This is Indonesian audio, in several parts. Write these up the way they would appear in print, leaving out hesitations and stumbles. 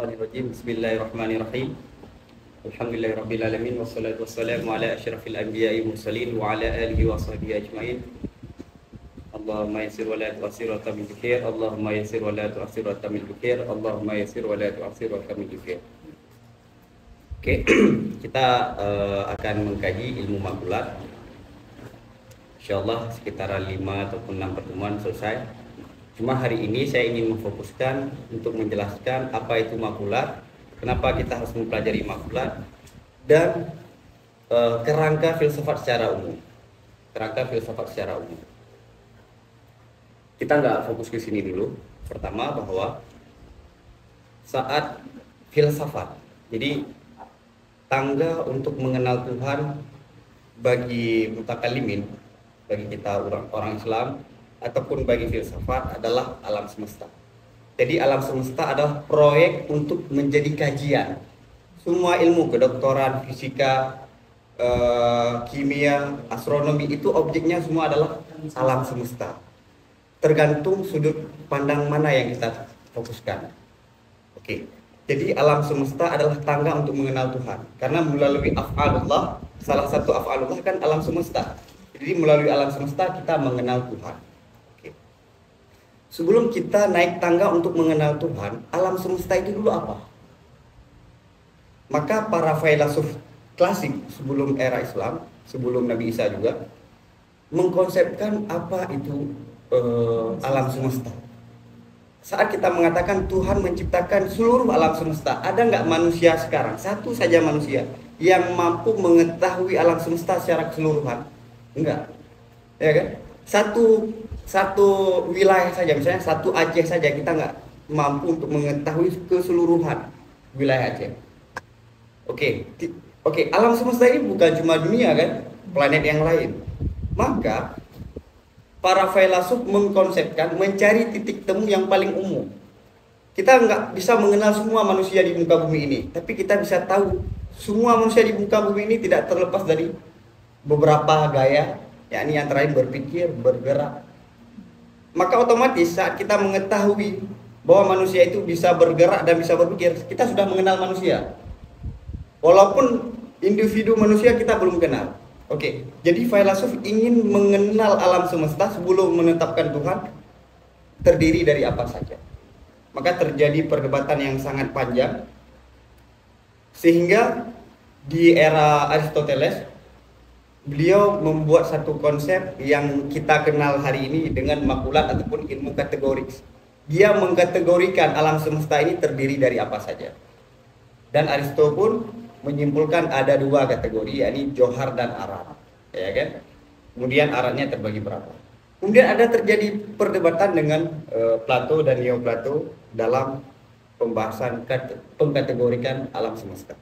Bismillahirrahmanirrahim. Alhamdulillahirabbil alamin wassalatu wassalamu ala asyrafil anbiya'i mursalin wa ala alihi wa sahbihi ajmain. Allahumma yassir wa la tu'assir wa tamil khair. Allahumma yassir wa la tu'assir wa tamil khair. Allahumma yassir wa la tu'assir wa tamil khair. Oke, kita akan mengkaji ilmu makulat. Insyaallah sekitaran 5 ataupun 6 pertemuan selesai. Cuma hari ini saya ingin memfokuskan untuk menjelaskan apa itu makulat, kenapa kita harus mempelajari makulat, dan kerangka filsafat secara umum. Kita nggak fokus ke sini dulu. Pertama bahwa saat filsafat, jadi tangga untuk mengenal Tuhan bagi mutakalimin, bagi kita orang Islam ataupun bagi filsafat adalah alam semesta. Jadi alam semesta adalah proyek untuk menjadi kajian. Semua ilmu kedokteran, fisika, kimia, astronomi itu objeknya semua adalah alam semesta. Tergantung sudut pandang mana yang kita fokuskan. Oke. Jadi alam semesta adalah tangga untuk mengenal Tuhan. Karena melalui af'alullah, salah satu af'alullah kan alam semesta. Jadi melalui alam semesta kita mengenal Tuhan. Sebelum kita naik tangga untuk mengenal Tuhan, alam semesta itu dulu apa? Maka para filsuf klasik sebelum era Islam, sebelum Nabi Isa juga, mengkonsepkan apa itu alam semesta. Saat kita mengatakan Tuhan menciptakan seluruh alam semesta, ada nggak manusia sekarang, satu saja manusia, yang mampu mengetahui alam semesta secara keseluruhan? Enggak. Ya kan? Satu wilayah saja, misalnya satu Aceh saja, kita nggak mampu untuk mengetahui keseluruhan wilayah Aceh. Oke, alam semesta ini bukan cuma dunia kan, planet yang lain. Maka para filsuf mengkonsepkan mencari titik temu yang paling umum. Kita nggak bisa mengenal semua manusia di muka bumi ini, tapi kita bisa tahu semua manusia di muka bumi ini tidak terlepas dari beberapa gaya, yakni antara lain berpikir, bergerak. Maka otomatis saat kita mengetahui bahwa manusia itu bisa bergerak dan bisa berpikir, kita sudah mengenal manusia. Walaupun individu manusia kita belum kenal. Oke, jadi filsuf ingin mengenal alam semesta sebelum menetapkan Tuhan terdiri dari apa saja. Maka terjadi perdebatan yang sangat panjang, sehingga di era Aristoteles beliau membuat satu konsep yang kita kenal hari ini dengan makulat ataupun ilmu kategorik. Dia mengkategorikan alam semesta ini terdiri dari apa saja. Dan Aristo pun menyimpulkan ada dua kategori, yakni johar dan arad. Ya kan? Kemudian aradnya terbagi berapa. Kemudian ada terjadi perdebatan dengan Plato dan Neoplato dalam pembahasan pengkategorikan alam semesta.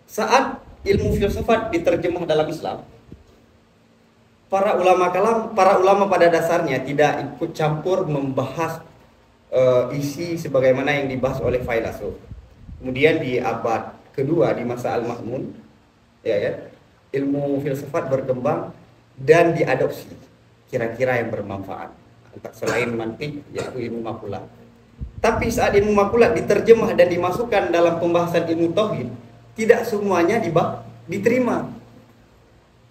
Saat ilmu filsafat diterjemah dalam Islam, para ulama pada dasarnya tidak ikut campur membahas isi sebagaimana yang dibahas oleh filsuf. Kemudian di abad kedua di masa Al-Ma'mun, ya kan, ilmu filsafat berkembang dan diadopsi kira-kira yang bermanfaat selain mantik, yaitu ilmu makulat. Tapi saat ilmu makulat diterjemah dan dimasukkan dalam pembahasan ilmu tauhid, tidak semuanya diterima.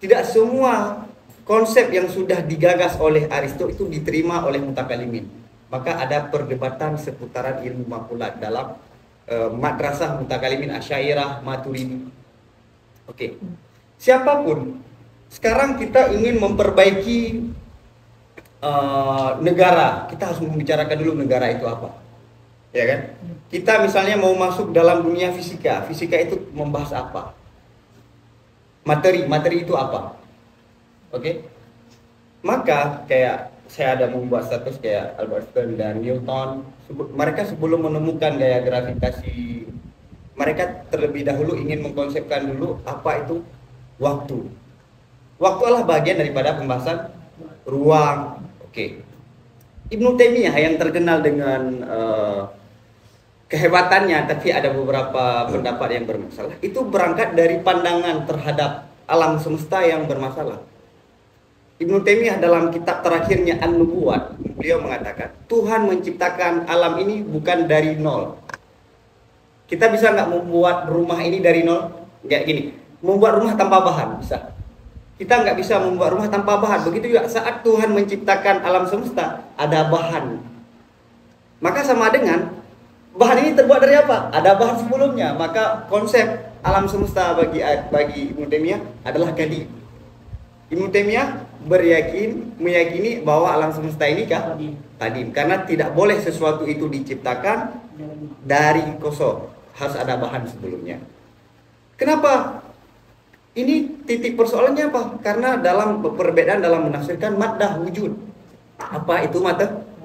Tidak semua konsep yang sudah digagas oleh Aristo itu diterima oleh mutakalimin. Maka ada perdebatan seputaran ilmu makulat dalam madrasah mutakalimin Asy'ariyah, Maturidi. Oke. Siapapun, sekarang kita ingin memperbaiki negara, kita harus membicarakan dulu negara itu apa. Ya kan? Kita misalnya mau masuk dalam dunia fisika. Fisika itu membahas apa? Materi itu apa? Oke? Maka kayak saya ada membuat status kayak Albert Einstein dan Newton. Mereka sebelum menemukan gaya gravitasi, mereka terlebih dahulu ingin mengkonsepkan dulu apa itu waktu. Waktu adalah bagian daripada pembahasan ruang. Oke. Ibnu Taimiyah yang terkenal dengan kehebatannya, tapi ada beberapa pendapat yang bermasalah. Itu berangkat dari pandangan terhadap alam semesta yang bermasalah. Ibnu Taimiyah dalam kitab terakhirnya An-Nubuwat, beliau mengatakan Tuhan menciptakan alam ini bukan dari nol. Kita bisa nggak membuat rumah ini dari nol? Kayak gini, membuat rumah tanpa bahan bisa. Kita nggak bisa membuat rumah tanpa bahan. Begitu juga saat Tuhan menciptakan alam semesta, ada bahan. Maka sama dengan bahan ini terbuat dari apa? Ada bahan sebelumnya. Maka konsep alam semesta bagi Ibnu Taimiyah adalah qadim. Ibnu Taimiyah meyakini bahwa alam semesta ini qadim. Karena tidak boleh sesuatu itu diciptakan dari kosong. Harus ada bahan sebelumnya. Kenapa? Ini titik persoalannya apa? Karena dalam perbedaan dalam menafsirkan maddah wujud. Apa itu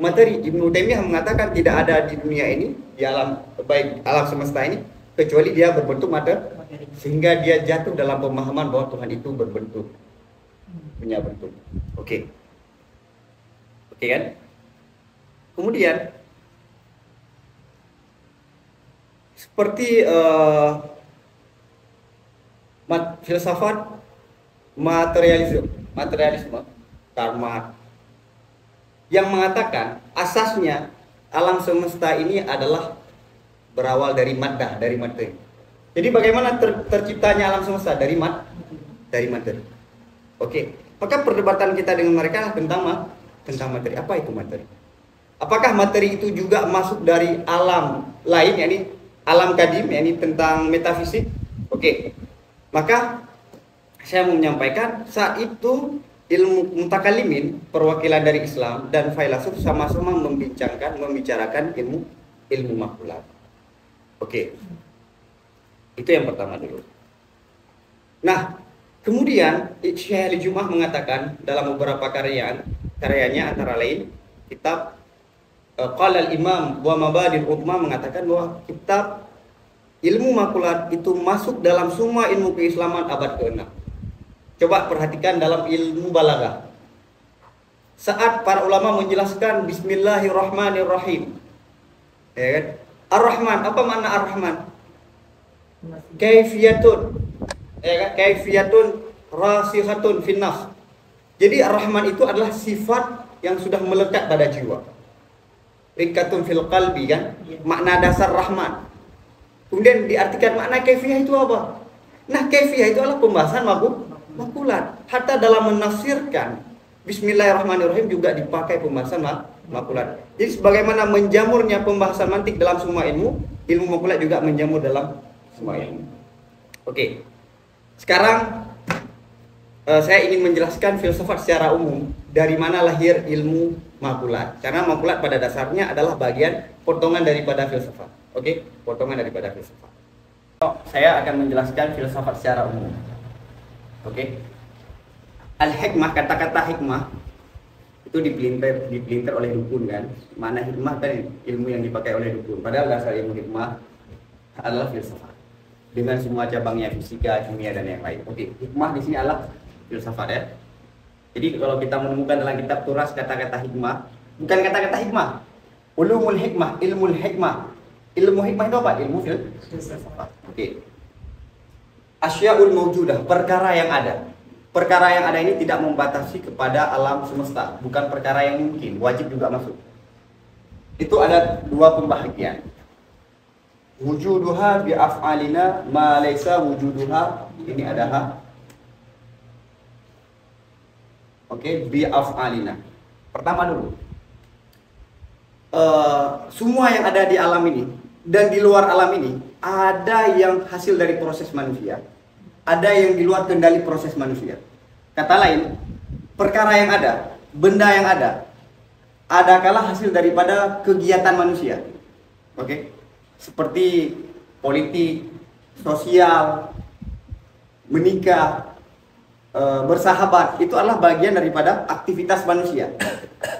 materi? Ibnu Taimiyah mengatakan tidak ada di dunia ini, di alam baik alam semesta ini, kecuali dia berbentuk materi. Sehingga dia jatuh dalam pemahaman bahwa Tuhan itu berbentuk, punya bentuk. Oke kan? Kemudian seperti filsafat materialisme karma yang mengatakan asasnya alam semesta ini adalah berawal dari maddah, dari materi. Jadi bagaimana terciptanya alam semesta? Dari materi. Oke. Maka perdebatan kita dengan mereka tentang materi. Apa itu materi? Apakah materi itu juga masuk dari alam lain, yakni alam qadim, yakni tentang metafisik? Oke. Maka saya mau menyampaikan saat itu ilmu mutakallimin, perwakilan dari Islam dan filsuf sama-sama membicarakan ilmu makulat. Oke. Itu yang pertama dulu. Nah, kemudian Syekh Ali Jum'ah mengatakan dalam beberapa karyanya antara lain kitab Qala al-Imam wa Mabadil Ummah mengatakan bahwa kitab ilmu makulat itu masuk dalam semua ilmu keislaman abad ke-6. Coba perhatikan dalam ilmu balaghah. Saat para ulama menjelaskan Bismillahirrahmanirrahim, ya kan? Ar-Rahman, apa makna Ar-Rahman? Kaifiyatun, ya kan? Kaifiyatun rasikhatun fin nafs. Jadi Ar-Rahman itu adalah sifat yang sudah melekat pada jiwa. Rikatun fil qalbi, kan? Makna dasar Rahman. Kemudian diartikan makna kaifiyah itu apa? Nah, kaifiyah itu adalah pembahasan makulat. Hatta dalam menafsirkan Bismillahirrahmanirrahim juga dipakai pembahasan makulat. Jadi sebagaimana menjamurnya pembahasan mantik dalam semua ilmu makulat juga menjamur dalam semua ilmu. Oke. Sekarang saya ingin menjelaskan filsafat secara umum, dari mana lahir ilmu makulat. Karena makulat pada dasarnya adalah bagian potongan daripada filsafat. Oke, potongan daripada filsafat. Saya akan menjelaskan filsafat secara umum. Oke. Al-hikmah, kata-kata hikmah itu dipelintir oleh dukun, kan. Mana hikmah kan ilmu yang dipakai oleh dukun. Padahal dasar ilmu hikmah adalah filsafat. Dengan semua cabangnya, fisika, kimia dan yang lain. Oke, hikmah di sini adalah filsafat, ya. Jadi kalau kita menemukan dalam kitab Turas kata-kata hikmah, bukan kata-kata hikmah. Ulumul hikmah, ilmul hikmah. Ilmu hikmah itu apa? Ilmu filsafat. Oke. Asyaul mawjudah, perkara yang ada. Perkara yang ada ini tidak membatasi kepada alam semesta, bukan perkara yang mungkin, wajib juga masuk. Itu ada dua pembahagian. Wujuduha bi af'alina ma laysa wujuduha, ini ada ha. Oke, bi af'alina. Pertama dulu. Semua yang ada di alam ini dan di luar alam ini ada yang hasil dari proses manusia, ada yang di luar kendali proses manusia. Kata lain, perkara yang ada, benda yang ada kala hasil daripada kegiatan manusia. Oke? Seperti politik, sosial, menikah, bersahabat, itu adalah bagian daripada aktivitas manusia.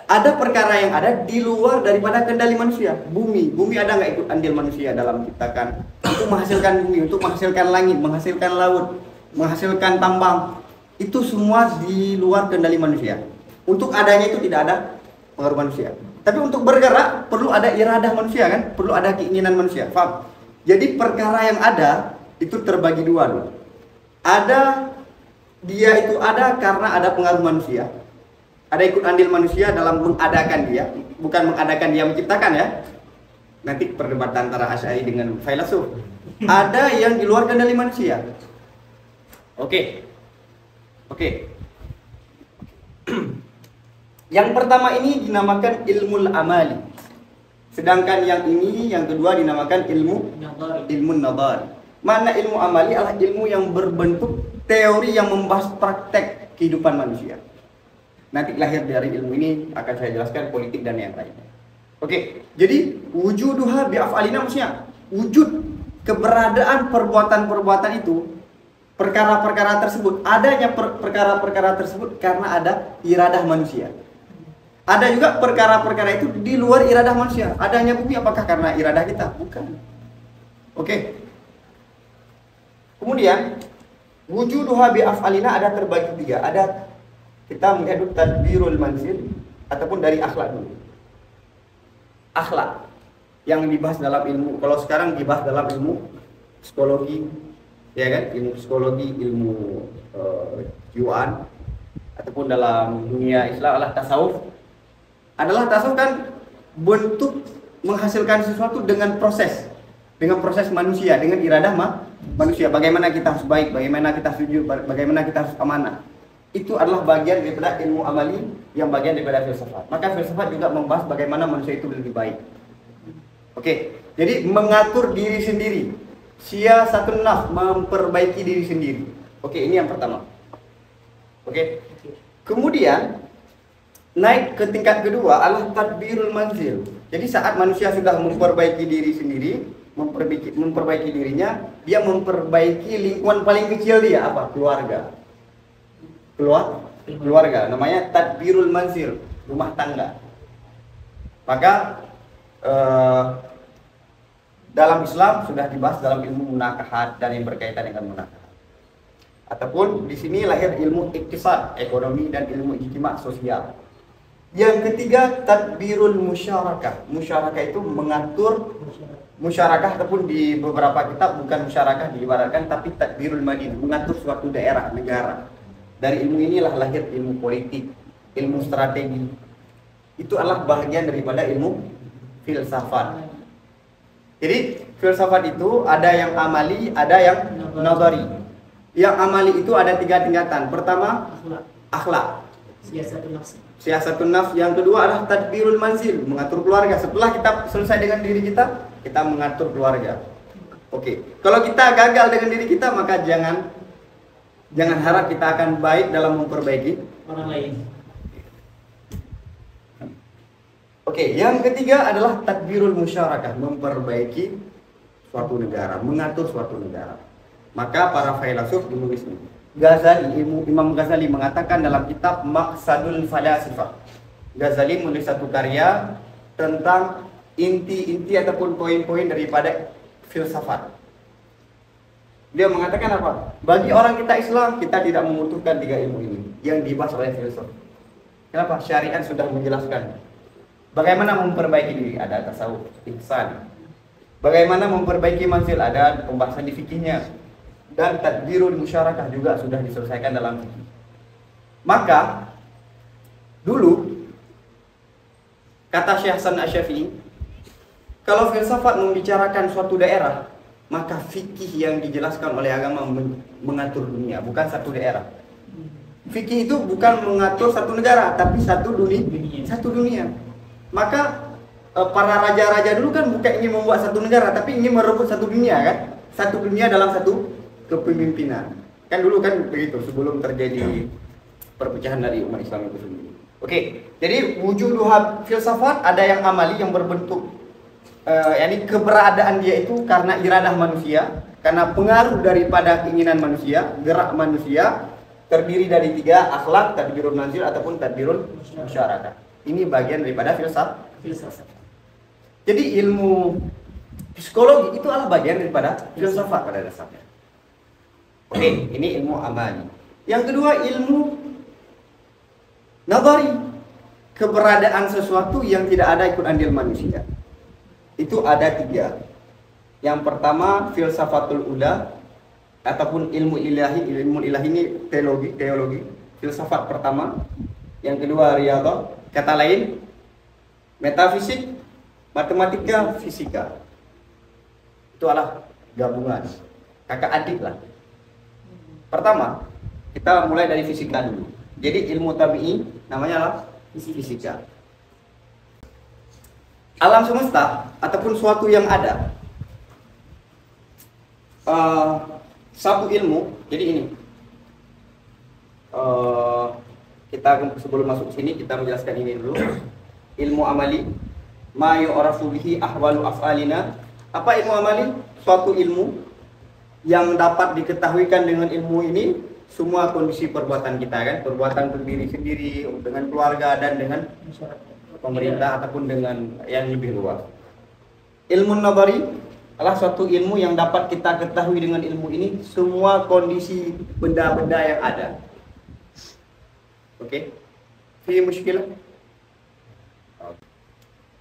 Ada perkara yang ada di luar daripada kendali manusia. Bumi ada nggak ikut andil manusia dalam menciptakan? Untuk menghasilkan bumi, untuk menghasilkan langit, menghasilkan laut, menghasilkan tambang. Itu semua di luar kendali manusia. Untuk adanya itu tidak ada pengaruh manusia. Tapi untuk bergerak perlu ada iradah manusia, kan? Perlu ada keinginan manusia. Faham? Jadi perkara yang ada itu terbagi dua dulu. Dia itu ada karena ada pengaruh manusia. Ada ikut andil manusia dalam mengadakan dia, bukan mengadakan dia menciptakan, ya. nanti perdebatan antara Asy'ari dengan filsuf. Ada yang di luar kendali manusia. Oke. Yang pertama ini dinamakan ilmu amali. Sedangkan yang ini, yang kedua dinamakan ilmu nadhari. Mana ilmu amali adalah ilmu yang berbentuk teori yang membahas praktek kehidupan manusia. Nanti lahir dari ilmu ini akan saya jelaskan politik dan yang lainnya. Oke, jadi wujuduha bi'af'alina maksudnya wujud keberadaan perbuatan-perbuatan itu, perkara-perkara tersebut, adanya perkara-perkara tersebut karena ada iradah manusia. Ada juga perkara-perkara itu di luar iradah manusia. Adanya bumi apakah karena iradah kita? Bukan. Oke. Kemudian wujuduha bi'af'alina ada terbagi tiga. Ada kita melihat tadbirul manzil ataupun dari akhlak dulu. Akhlak yang dibahas dalam ilmu, kalau sekarang dibahas dalam ilmu psikologi, ya kan? Ilmu psikologi, ilmu jiwaan, ataupun dalam dunia Islam adalah tasawuf. Adalah tasawuf kan bentuk menghasilkan sesuatu dengan proses manusia, dengan iradah manusia. Bagaimana kita harus baik, bagaimana kita harus jujur, bagaimana kita harus amanah. Itu adalah bagian daripada ilmu amali yang bagian daripada filsafat. Maka filsafat juga membahas bagaimana manusia itu lebih baik. Oke, jadi mengatur diri sendiri. Siyasatun nafs, memperbaiki diri sendiri. Oke, ini yang pertama. Oke. Kemudian naik ke tingkat kedua adalah tadbirul manzil. Jadi saat manusia sudah memperbaiki diri sendiri, memperbaiki dirinya, dia memperbaiki lingkungan paling kecil dia apa? Keluarga. Namanya tadbirul manzil, rumah tangga. Maka dalam Islam sudah dibahas dalam ilmu munakahat dan yang berkaitan dengan munakahat. Ataupun di sini lahir ilmu iktisad, ekonomi, dan ilmu ijtima' sosial. Yang ketiga tadbirul musyarakah. Musyarakah itu mengatur musyarakah, ataupun di beberapa kitab bukan musyarakah diibaratkan, tapi tadbirul madinah, mengatur suatu daerah, negara. Dari ilmu inilah lahir ilmu politik, ilmu strategi. Itu adalah bagian daripada ilmu filsafat. Jadi filsafat itu ada yang amali, ada yang nadhari. Yang amali itu ada tiga tingkatan. Pertama, akhlak. Siyasatun nafs. Yang kedua adalah tadbirul manzil, mengatur keluarga. Setelah kita selesai dengan diri kita, kita mengatur keluarga. Oke. Kalau kita gagal dengan diri kita, maka jangan harap kita akan baik dalam memperbaiki orang lain. Oke, yang ketiga adalah tadbirul musyarakah, memperbaiki suatu negara, mengatur suatu negara. Maka para filsuf menulis ini. Imam Ghazali mengatakan dalam kitab Maqsadul Falasifah. Ghazali menulis satu karya tentang inti-inti ataupun poin-poin daripada filsafat. Dia mengatakan apa? Bagi orang kita Islam, kita tidak membutuhkan tiga ilmu ini yang dibahas oleh filsuf. Kenapa? Syariat sudah menjelaskan. Bagaimana memperbaiki diri? Ada tasawuf, ihsan. Bagaimana memperbaiki manzil? Ada pembahasan di fikihnya. Dan tadbirul musyarakah juga sudah diselesaikan dalam fikih. Maka dulu kata Syekh Hasan Asy-Syafi'i, kalau filsafat membicarakan suatu daerah, maka fikih yang dijelaskan oleh agama mengatur dunia, bukan satu daerah. Fikih itu bukan mengatur satu negara, tapi satu dunia. Maka para raja-raja dulu kan bukan ingin membuat satu negara, tapi ingin merebut satu dunia kan? Satu dunia dalam satu kepemimpinan. Kan dulu kan begitu sebelum terjadi perpecahan dari umat Islam itu sendiri. Oke, jadi wujuduha filsafat ada yang amali yang berbentuk yakni keberadaan dia itu karena iradah manusia, karena pengaruh daripada keinginan manusia, gerak manusia, terdiri dari tiga, akhlak, tadbirul manzil ataupun tadbirul musyarakah. Ini bagian daripada filsafat. Jadi ilmu psikologi itu adalah bagian daripada filsafat pada dasarnya. Oke, ini ilmu amali. Yang kedua ilmu nadhari, keberadaan sesuatu yang tidak ada ikut andil manusia. Itu ada tiga. Yang pertama filsafatul ula ataupun ilmu ilahi. Ilmu ilahi ini teologi, filsafat pertama. Yang kedua riyadhah, kata lain metafisik. matematika, fisika. Itu adalah gabungan, kakak adik lah. Pertama, kita mulai dari fisika dulu. Jadi ilmu tabi'i namanya adalah fisika. Alam semesta ataupun suatu yang ada, satu ilmu. Jadi ini, kita sebelum masuk sini kita menjelaskan ini dulu. Ilmu amali, ma yu'rafu bihi ahwalu af'alina. Apa ilmu amali? Suatu ilmu yang dapat diketahuikan dengan ilmu ini semua kondisi perbuatan kita, kan, perbuatan berdiri sendiri, dengan keluarga dan dengan pemerintah ataupun dengan yang lebih luas. Ilmu nabari adalah suatu ilmu yang dapat kita ketahui dengan ilmu ini semua kondisi benda-benda yang ada. Oke, ini muskilah.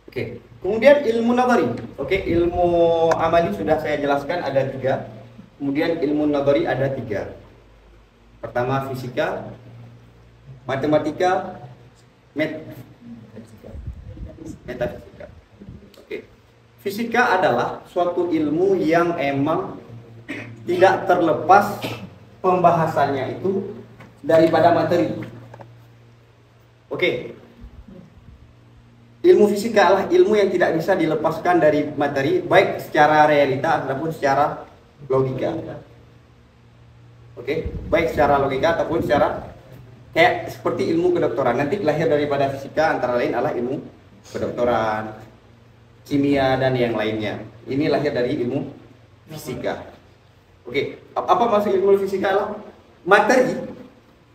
Oke, kemudian ilmu nabari. Oke, ilmu amali sudah saya jelaskan ada 3. Kemudian ilmu nabari ada 3. Pertama fisika, matematika, metafisika. Oke, fisika adalah suatu ilmu yang emang tidak terlepas pembahasannya itu daripada materi. Oke. Ilmu fisika adalah ilmu yang tidak bisa dilepaskan dari materi, baik secara realita ataupun secara logika. Oke, baik secara logika ataupun secara kayak seperti ilmu kedokteran. Nanti lahir daripada fisika antara lain adalah ilmu kedokteran, kimia dan yang lainnya. Ini lahir dari ilmu fisika. Oke, apa maksud ilmu fisika adalah materi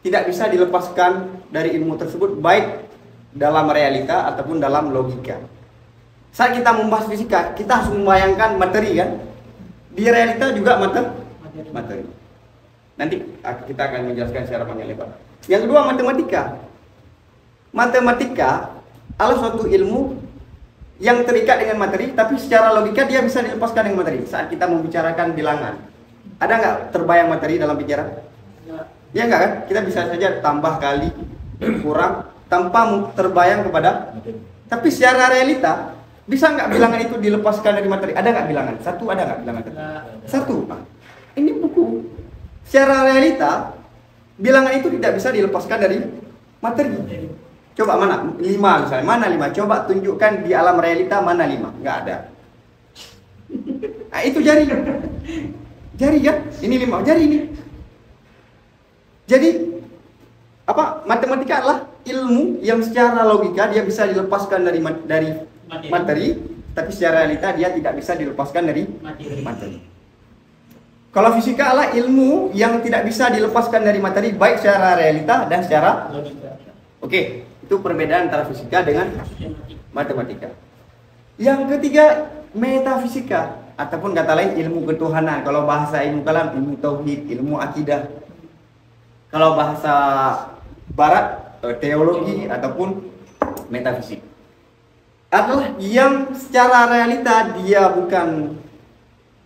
tidak bisa dilepaskan dari ilmu tersebut, baik dalam realita ataupun dalam logika. Saat kita membahas fisika, kita harus membayangkan materi, kan? Di realita juga materi. Nanti kita akan menjelaskan secara panjang lebar. Yang kedua, matematika. Matematika adalah suatu ilmu yang terikat dengan materi, tapi secara logika dia bisa dilepaskan dengan materi. Saat kita membicarakan bilangan, ada nggak terbayang materi dalam pikiran? Ya enggak, kan? Kita bisa saja tambah, kali, kurang, tanpa terbayang kepada. Tapi secara realita, bisa nggak bilangan itu dilepaskan dari materi? Ada nggak bilangan? Satu ada nggak bilangan? Satu. Nah, ini buku. Secara realita, bilangan itu tidak bisa dilepaskan dari materi. Coba mana? 5 misalnya. Mana 5? Coba tunjukkan di alam realita mana 5? Nggak ada. Nah, itu jari. Jari, kan? Ini 5. Jari ini. Jadi, apa? Matematika adalah ilmu yang secara logika dia bisa dilepaskan dari materi, tapi secara realita dia tidak bisa dilepaskan dari materi. Kalau fisika adalah ilmu yang tidak bisa dilepaskan dari materi, baik secara realita dan secara logika. Oke, itu perbedaan antara fisika dengan matematika. Yang ketiga, metafisika ataupun kata lain ilmu ketuhanan. Kalau bahasa ilmu kalam, ilmu tauhid, ilmu akidah. Kalau bahasa barat, teologi ataupun metafisik adalah yang secara realita dia bukan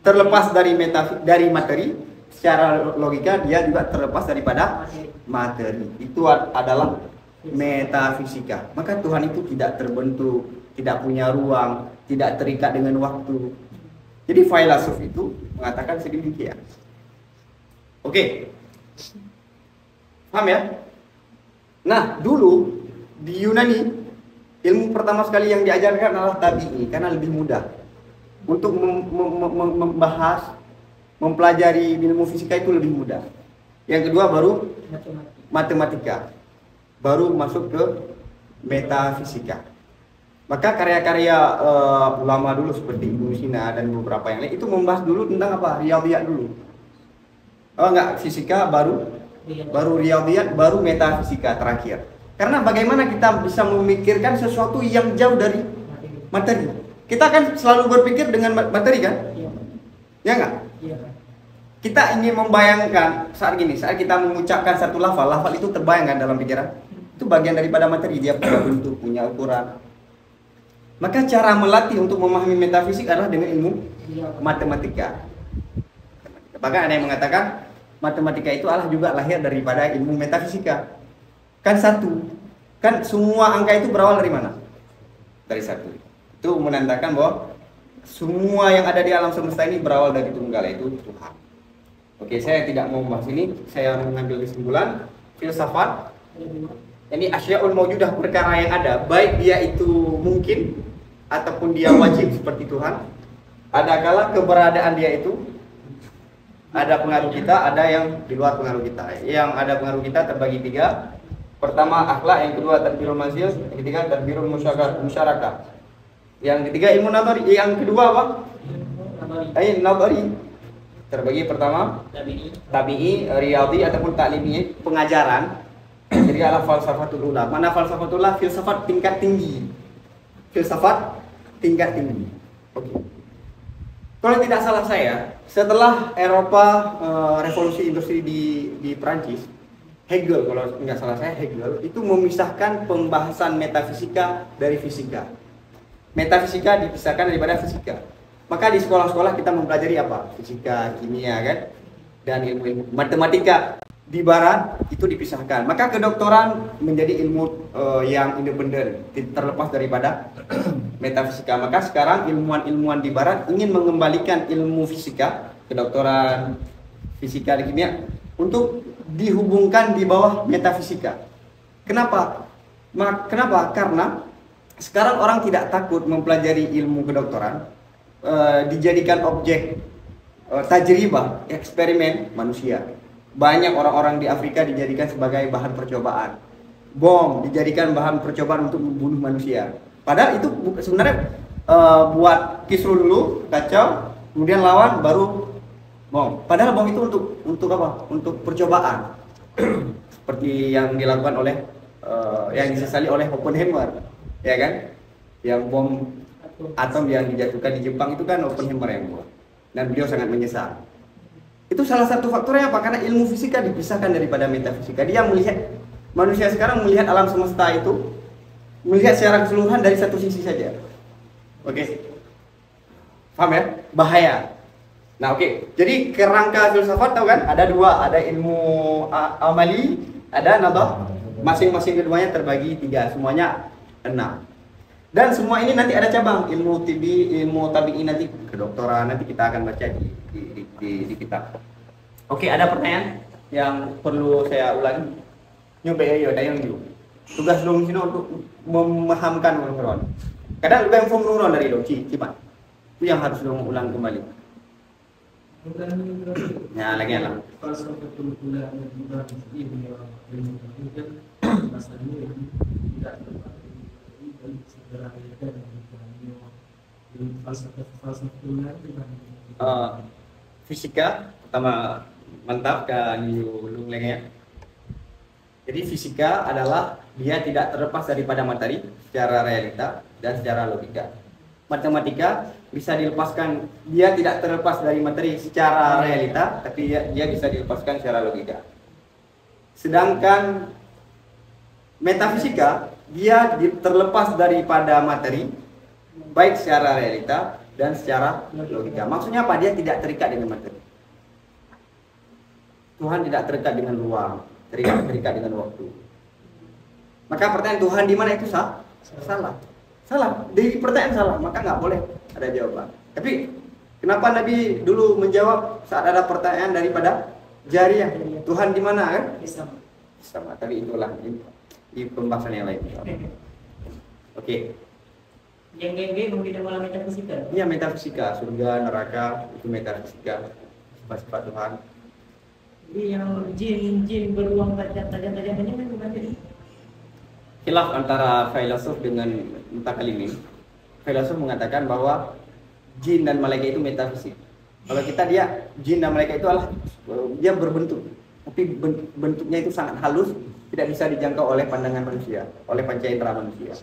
terlepas dari materi, secara logika dia juga terlepas daripada materi. Itu adalah metafisika. Maka Tuhan itu tidak terbentuk, tidak punya ruang, tidak terikat dengan waktu. Jadi filsuf itu mengatakan sedemikian. Oke. Paham ya? Nah, dulu di Yunani ilmu pertama sekali yang diajarkan adalah tabi'i karena lebih mudah. Untuk membahas, mempelajari ilmu fisika itu lebih mudah. Yang kedua baru matematika. Baru masuk ke metafisika. Maka karya-karya ulama dulu seperti Ibnu Sina dan beberapa yang lain itu membahas dulu tentang apa? Riyadhiyat dulu. Oh enggak, fisika baru riyadhiyat, baru metafisika terakhir. Karena bagaimana kita bisa memikirkan sesuatu yang jauh dari materi? Kita kan selalu berpikir dengan materi, kan? Ya enggak? Kita ingin membayangkan saat kita mengucapkan satu lafal itu terbayangkan dalam pikiran. Itu bagian daripada materi, dia punya bentuk, punya ukuran. Maka cara melatih untuk memahami metafisik adalah dengan ilmu matematika. Bahkan ada yang mengatakan matematika itu adalah juga lahir daripada ilmu metafisika. Kan satu. Kan semua angka itu berawal dari mana? Dari satu. Itu menandakan bahwa semua yang ada di alam semesta ini berawal dari Tunggal, yaitu Tuhan. Oke, saya tidak mau membahas ini, saya mengambil kesimpulan filsafat. Ini asyaul maujudah, perkara yang ada, baik dia itu mungkin ataupun dia wajib seperti Tuhan. Adakala keberadaan dia itu ada pengaruh kita, ada yang di luar pengaruh kita. Yang ada pengaruh kita terbagi tiga. Pertama akhlak, yang kedua tadbirul manzil, yang ketiga tadbirul musyarakah. Yang ketiga ilmu nadhari, yang kedua apa? Ilmu nadhari. Terbagi pertama tabi'i, riyadhi ataupun taklimi, pengajaran. Jadi adalah falsafatul ula. Mana falsafatul ula? Filsafat tingkat tinggi. Filsafat tingkat tinggi. Oke. Kalau tidak salah saya, setelah Eropa revolusi industri di Prancis, Hegel, kalau tidak salah saya Hegel itu memisahkan pembahasan metafisika dari fisika. Metafisika dipisahkan daripada fisika. Maka di sekolah-sekolah kita mempelajari apa? Fisika, kimia kan, dan ilmu-ilmu matematika. Di barat itu dipisahkan. Maka kedokteran menjadi ilmu yang independen, terlepas daripada metafisika. Maka sekarang ilmuwan-ilmuwan di barat ingin mengembalikan ilmu fisika, kedokteran, fisika dan kimia untuk dihubungkan di bawah metafisika. Kenapa? Kenapa? Karena sekarang orang tidak takut mempelajari ilmu kedokteran, dijadikan objek tajribah, eksperimen manusia. Banyak orang-orang di Afrika dijadikan sebagai bahan percobaan. Bom dijadikan bahan percobaan untuk membunuh manusia. Padahal itu sebenarnya buat kisru dulu, kacau, kemudian lawan, baru bom. Padahal bom itu untuk apa? Untuk percobaan. Seperti yang dilakukan oleh yang disesali oleh Oppenheimer, ya kan? Yang bom atom yang dijatuhkan di Jepang itu kan Oppenheimer yang buat. Dan beliau sangat menyesal. Itu salah satu faktornya apa? Karena ilmu fisika dipisahkan daripada metafisika. Dia melihat, manusia sekarang melihat alam semesta itu, melihat secara keseluruhan dari satu sisi saja. Oke. Paham ya? Bahaya. Nah, oke. Jadi kerangka filsafat tahu kan? Ada dua, ada ilmu amali, ada nadah. Masing-masing keduanya terbagi tiga, semuanya 6. Dan semua ini nanti ada cabang, ilmu tibi, ilmu tabi'i, nanti kedokteran, nanti kita akan baca di kitab. Oke, ada pertanyaan yang perlu saya ulangi? Nyoba ya, dayang dulu. Tugas dong sini untuk memahamkan orang-orang. Kadang lebih inform dari dong, cipat. Itu yang harus dong ulang kembali. Ya, lagi lah. Fisika pertama mantap kan ulung lagi ya. Jadi fisika adalah dia tidak terlepas daripada materi secara realita dan secara logika. Matematika bisa dilepaskan, dia tidak terlepas dari materi secara realita, tapi dia bisa dilepaskan secara logika. Sedangkan metafisika dia terlepas daripada materi baik secara realita dan secara logika. Maksudnya apa? Dia tidak terikat dengan materi. Tuhan tidak terikat dengan ruang, terikat dengan waktu. Maka pertanyaan Tuhan di mana itu salah. Salah. Di pertanyaan salah, maka nggak boleh ada jawaban. Tapi kenapa Nabi dulu menjawab saat ada pertanyaan daripada Jariyah? Tuhan di mana kan? Sama. Tapi itulah di pembahasan yang lain. Oke. Yang geng tidak malah metafisika. Iya, metafisika, surga, neraka, itu metafisika, sifat-sifat Tuhan. Jadi yang jin beruang tajam-tajam ini bukan jadi. Khilaf antara filosof dengan mutakalimin. Filosof mengatakan bahwa jin dan malaikat itu metafisik. Kalau kita dia jin dan malaikat itu adalah dia berbentuk, tapi bentuknya itu sangat halus, tidak bisa dijangkau oleh pandangan manusia, oleh panca indera manusia.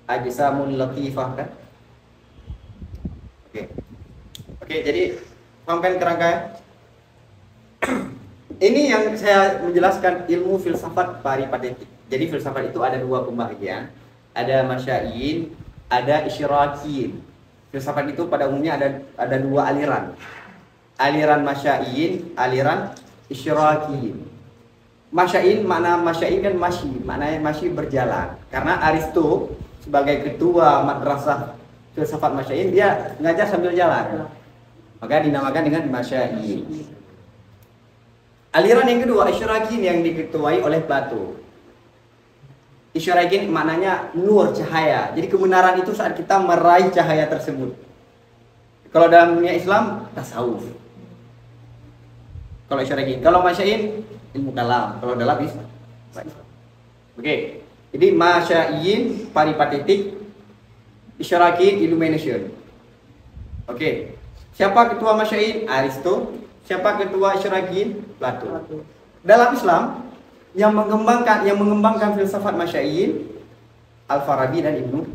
Ajsamun latifah kan? Oke, jadi pahamkan kerangkanya. Ini yang saya menjelaskan ilmu filsafat paripatetik. Jadi filsafat itu ada dua pembagian, ada masyain, ada isyrakin. Filsafat itu pada umumnya ada dua aliran. Aliran masyain, aliran isyrakin. Masyain, makna masyain kan masyi, maknanya masyi berjalan. Karena Aristo sebagai ketua madrasah filsafat Masya'iyin, dia ngajar sambil jalan. Maka dinamakan dengan Masya'iyin. Aliran yang kedua, Isyraqiyin, yang diketuai oleh Plato. Isyraqiyin maknanya nur, cahaya. Jadi kebenaran itu saat kita meraih cahaya tersebut. Kalau dalam dunia Islam, tasawuf. Kalau Isyraqiyin, kalau Masya'iyin, ilmu kalam. Kalau dalam Islam. Oke. Jadi Masya'iyin peripatetik, Isyraqiyin illumination. Oke. Siapa ketua Masya'iyin? Aristo. Siapa ketua Isyraqiyin? Plato. Dalam Islam yang mengembangkan filsafat Masya'iyin, Al-Farabi dan Ibnu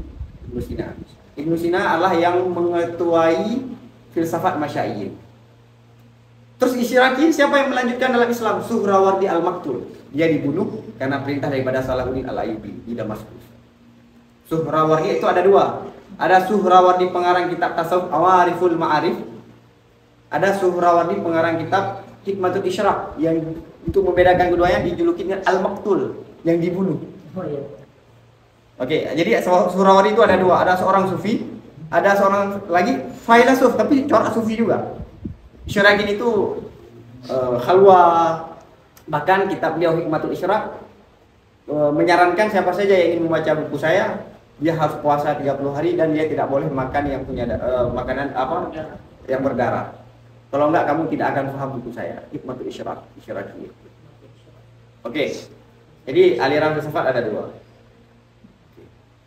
Sina. Ibnu Sina adalah yang mengetuai filsafat Masya'iyin. Terus Isyraqiyin siapa yang melanjutkan dalam Islam? Suhrawardi Al-Maktul. Dia dibunuh karena perintah daripada Salahuddin Al-Ayyubi di Damaskus. Suhrawardi itu ada dua. Ada Suhrawardi pengarang kitab tasawuf Awariful Ma'arif. Ada Suhrawardi pengarang kitab Hikmatul Isyraq, yang untuk membedakan keduanya dijuluki dengan Al-Maktul, yang dibunuh. Oh iya. Oke, jadi Suhrawardi itu ada dua. Ada seorang sufi, ada seorang lagi filsuf tapi corak sufi juga. Isyraqiyin itu khalwa. Bahkan kitab beliau Hikmatul Isyraq menyarankan siapa saja yang ingin membaca buku saya, dia harus puasa 30 hari dan dia tidak boleh makan yang punya makanan apa yang berdarah. Kalau enggak, kamu tidak akan paham buku saya, Hikmatul Isyraq, Isyraqiyin. Oke. Jadi aliran filsafat ada dua.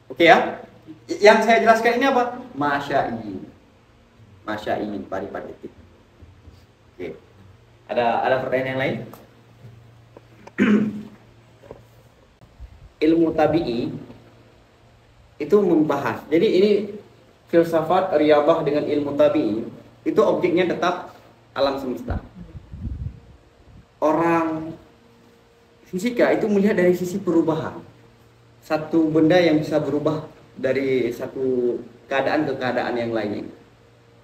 Oke ya. Yang saya jelaskan ini apa? Masya'iyin. Masya'iyin peripatetik. Oke. Ada pertanyaan yang lain? Ilmu tabi'i itu membahas. Jadi ini filsafat riyadhah dengan ilmu tabi'i itu objeknya tetap alam semesta. Orang fisika itu melihat dari sisi perubahan. Satu benda yang bisa berubah dari satu keadaan ke keadaan yang lain.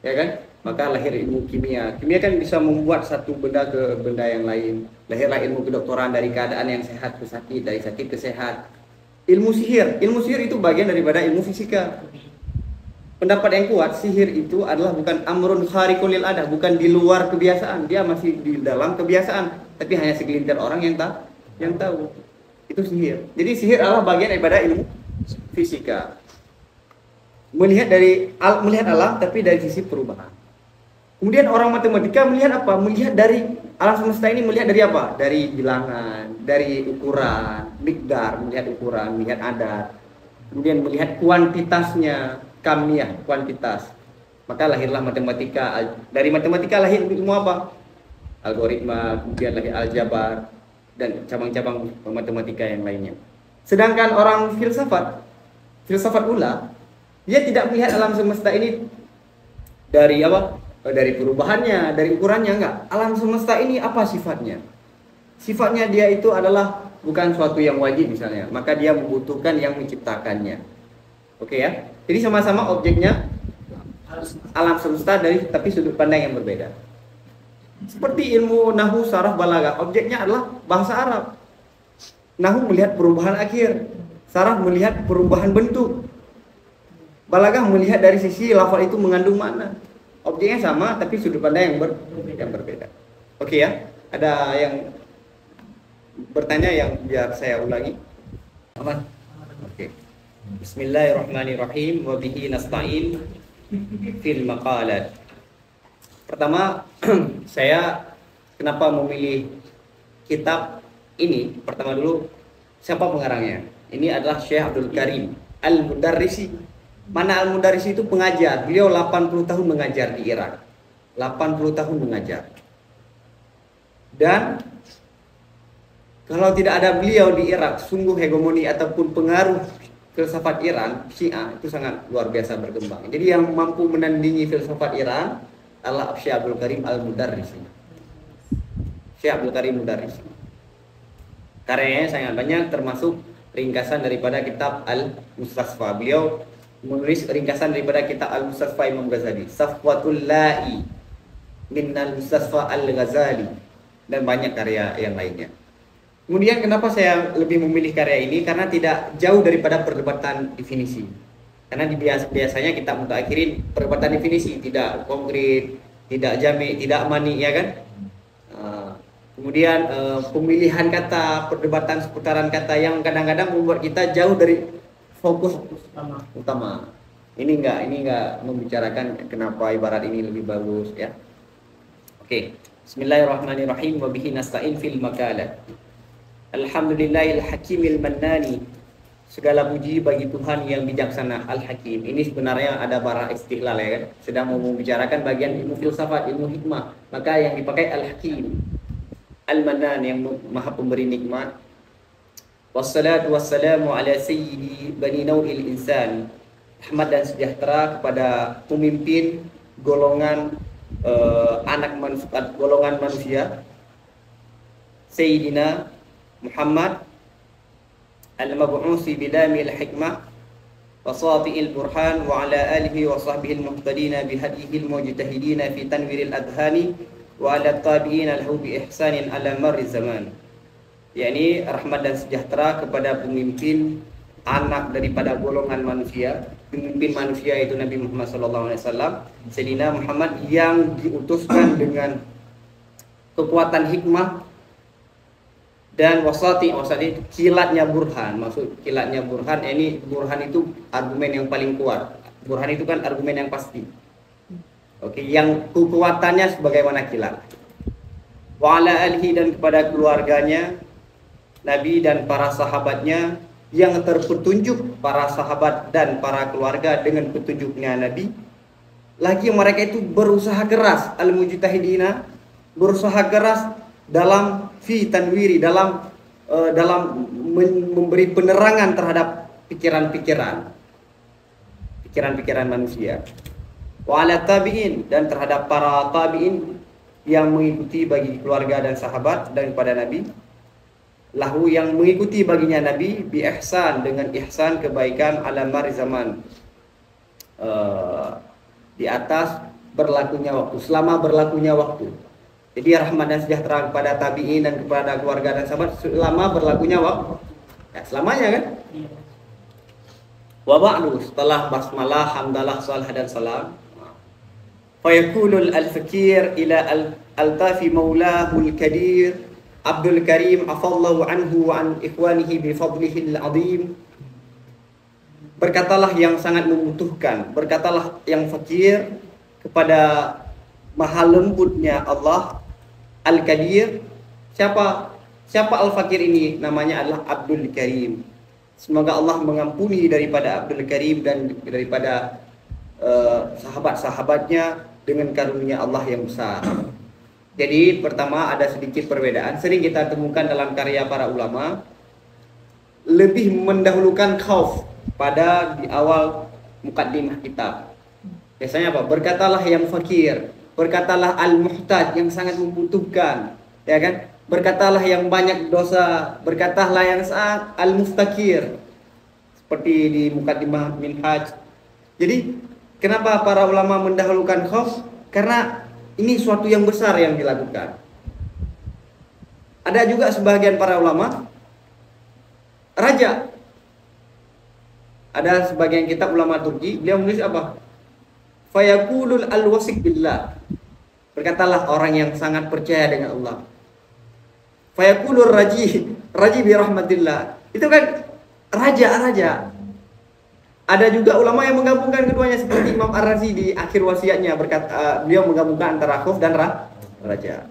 Ya kan? Maka lahir ilmu kimia. Kimia kan bisa membuat satu benda ke benda yang lain. Lahirlah ilmu kedokteran dari keadaan yang sehat ke sakit, dari sakit ke sehat. Ilmu sihir itu bagian daripada ilmu fisika. Pendapat yang kuat, sihir itu adalah bukan amrun khariqul lil adah, bukan di luar kebiasaan. Dia masih di dalam kebiasaan, tapi hanya segelintir orang yang tahu. Itu sihir. Jadi sihir adalah bagian daripada ilmu fisika. Melihat alam tapi dari sisi perubahan. Kemudian orang matematika melihat apa? Melihat dari alam semesta ini, melihat dari apa? Dari bilangan, dari ukuran, miqdar, melihat ukuran, melihat adat. Kemudian melihat kuantitasnya, kamiah, kuantitas. Maka lahirlah matematika. Dari matematika lahir ilmu apa? Algoritma, kemudian lahir aljabar dan cabang-cabang matematika yang lainnya. Sedangkan orang filsafat ula, dia tidak melihat alam semesta ini dari apa? Dari perubahannya, dari ukurannya, enggak. Alam semesta ini apa sifatnya? Sifatnya dia itu adalah bukan suatu yang wajib misalnya, maka dia membutuhkan yang menciptakannya. Oke ya. Jadi sama-sama objeknya alam semesta tapi sudut pandang yang berbeda. Seperti ilmu nahwu, saraf, balaghah, objeknya adalah bahasa Arab. Nahwu melihat perubahan akhir, saraf melihat perubahan bentuk, balaghah melihat dari sisi lafal itu mengandung makna. Objeknya sama tapi sudut pandang yang berbeda. Oke ya. Ada yang bertanya yang biar saya ulangi? Aman? Oke. Bismillahirrahmanirrahim. Wa bihi nasta'in fil maqalat. Pertama, saya kenapa memilih kitab ini? Pertama dulu, siapa pengarangnya? Ini adalah Syekh Abdul Karim Al-Mudarrisi. Mana Al-Mudarrisi itu pengajar. Beliau 80 tahun mengajar di Irak. 80 tahun mengajar. Dan kalau tidak ada beliau di Irak, sungguh hegemoni ataupun pengaruh filsafat Iran, Syiah itu sangat luar biasa berkembang. Jadi yang mampu menandingi filsafat Iran adalah Syekh Abdul Karim Al-Mudarrisi. Syekh Abdul Karim Mudarrisi. Karyanya sangat banyak, termasuk ringkasan daripada kitab Al-Mustasfa. Beliau menulis ringkasan daripada kitab Al-Mustasfa Imam Ghazali, Safwatul La'i min Al-Mustasfa Al-Ghazali, dan banyak karya yang lainnya. Kemudian kenapa saya lebih memilih karya ini? Karena tidak jauh daripada perdebatan definisi. Karena biasanya kita mutakhirin perdebatan definisi, tidak konkret, tidak jami, tidak mani, ya kan? Kemudian pemilihan kata, perdebatan seputaran kata yang kadang-kadang membuat kita jauh dari fokus utama. Ini enggak membicarakan kenapa ibarat ini lebih bagus, ya. Oke. Bismillahirrahmanirrahim, wa bihi nasta'in fil makalah. Alhamdulillahil hakimil mannani. Segala puji bagi Tuhan yang bijaksana, Al-Hakim. Ini sebenarnya ada bara istihlal, ya kan? Sedang mau membicarakan bagian ilmu filsafat, ilmu hikmah. Maka yang dipakai Al-Hakim, Al-Mannan, yang maha pemberi nikmat. Wassalatu wassalamu ala sayyidi bani nau'il insan. Rahmat dan sejahtera kepada pemimpin golongan golongan manusia, Sayyidina Muhammad al-mab'usi bidamil hikmah wa sati'il burhan wa ala alihi wa sahbihi al-muhtadina bihadihi al-mujtahidina fi tanwiril adhani wa ala tabi'in al-hu bi ihsanin ala marri zaman. yakni rahmat dan sejahtera kepada pemimpin anak daripada golongan manusia, pemimpin manusia itu Nabi Muhammad SAW, Sayyidina Muhammad yang diutuskan dengan kekuatan hikmah dan wasati itu kilatnya burhan. Maksud kilatnya burhan, ini burhan itu argumen yang paling kuat. Burhan itu kan argumen yang pasti. Oke, yang kekuatannya sebagaimana kilat. Wa ala alihi, dan kepada keluarganya Nabi dan para sahabatnya yang terpetunjuk, para sahabat dan para keluarga dengan petunjuknya Nabi. Lagi mereka itu berusaha keras, al-mujtahidina, berusaha keras dalam fi tanwiri, dalam memberi penerangan terhadap pikiran-pikiran manusia. Wa ala tabi'in, dan terhadap para tabi'in yang mengikuti bagi keluarga dan sahabat dan kepada Nabi. Lahu, yang mengikuti baginya Nabi, bi ihsan, dengan ihsan kebaikan, ala mar zaman, di atas berlakunya waktu, selama berlakunya waktu. Jadi rahmat dan sejahtera kepada tabi'in dan kepada keluarga dan sahabat selama berlakunya waktu, ya, selamanya kan. Wa ba'du, setelah basmalah, hamdalah, salah dan salam, fa yaqulul al-fakir ila al-tafi maulahul kadir Abdul Karim afallahu anhu wa an ikhwanihi bi fadlihil azim. Berkatalah yang sangat membutuhkan, berkatalah yang fakir kepada maha lembutnya Allah Al-Qadir. Siapa Al-Fakir ini? Namanya adalah Abdul Karim. Semoga Allah mengampuni daripada Abdul Karim dan daripada sahabat-sahabatnya dengan karunia Allah yang besar. Jadi pertama ada sedikit perbedaan. Sering kita temukan dalam karya para ulama lebih mendahulukan khauf pada di awal mukaddimah kitab. Biasanya apa? Berkatalah yang fakir, berkatalah al-muhtaj, yang sangat membutuhkan, ya kan? Berkatalah yang banyak dosa, berkatalah yang sangat al-mustakir, seperti di mukaddimah minhaj. Jadi kenapa para ulama mendahulukan khauf? Karena ini suatu yang besar yang dilakukan. Ada juga sebagian para ulama raja. Ada sebagian kitab ulama Turki, dia menulis apa? Fayaqulul al-wasiq billah. Berkatalah orang yang sangat percaya dengan Allah. Fayaqulur raji bi rahmatillah. Itu kan raja. Ada juga ulama yang menggabungkan keduanya, seperti Imam Ar-Razi di akhir wasiatnya berkata, beliau menggabungkan antara khauf dan raja.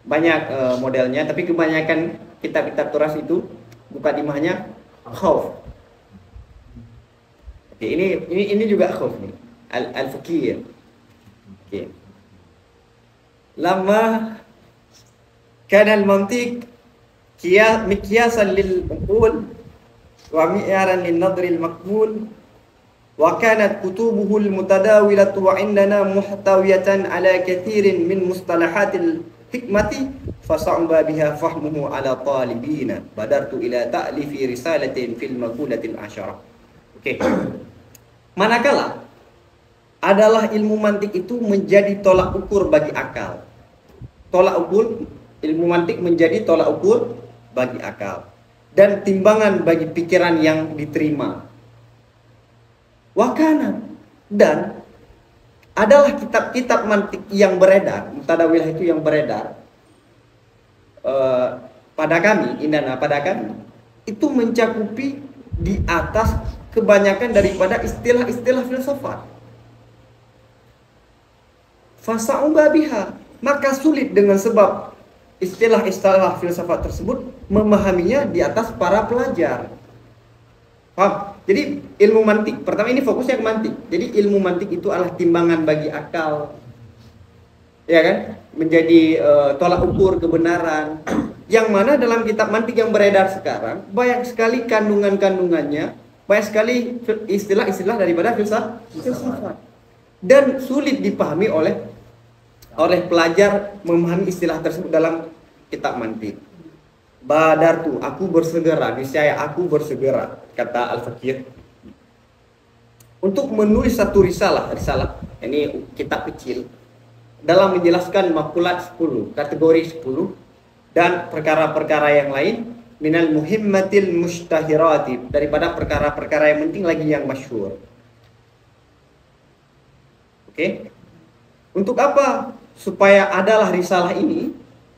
Banyak modelnya, tapi kebanyakan kitab-kitab turas itu mukadimahnya khauf. Oke, ini juga khauf nih. Al-Fakir. Oke. Lama kana al-mantiq miqyasan lil uqul wa mi'yaran lin nadri al-maqbul. Wa kanat kutubuhu al-mutadawilatu wa indana muhtawiyatan ala kathirin min mustalahatil hikmati fasa'uba biha fahmuhu ala talibina badartu ila ta'lifi risalatin fil maqulatil asyarah. Oke. Manakala adalah ilmu mantik itu menjadi tolak ukur bagi akal. Tolak ukur, ilmu mantik menjadi tolak ukur bagi akal dan timbangan bagi pikiran yang diterima. Wakana, dan adalah kitab-kitab mantik yang beredar, mutadawilah itu yang beredar pada kami, indana pada kami, itu mencakupi di atas kebanyakan daripada istilah-istilah filsafat. Fasa'uba biha, maka sulit dengan sebab istilah-istilah filsafat tersebut memahaminya di atas para pelajar. Paham? Jadi ilmu mantik, pertama ini fokusnya ke mantik. Jadi ilmu mantik itu adalah timbangan bagi akal, ya kan? Menjadi tolak ukur kebenaran. Yang mana dalam kitab mantik yang beredar sekarang banyak sekali kandungan-kandungannya, banyak sekali istilah-istilah daripada filsafat. Dan sulit dipahami oleh pelajar memahami istilah tersebut dalam kitab mantik. Badartu, aku bersegera, niscaya aku bersegera, kata Al-Fakir, untuk menulis satu risalah, ini kitab kecil, dalam menjelaskan makulat 10, kategori 10, dan perkara-perkara yang lain, minal muhimmatil mustahirati, daripada perkara-perkara yang penting lagi yang masyhur. Oke? Untuk apa? Supaya adalah risalah ini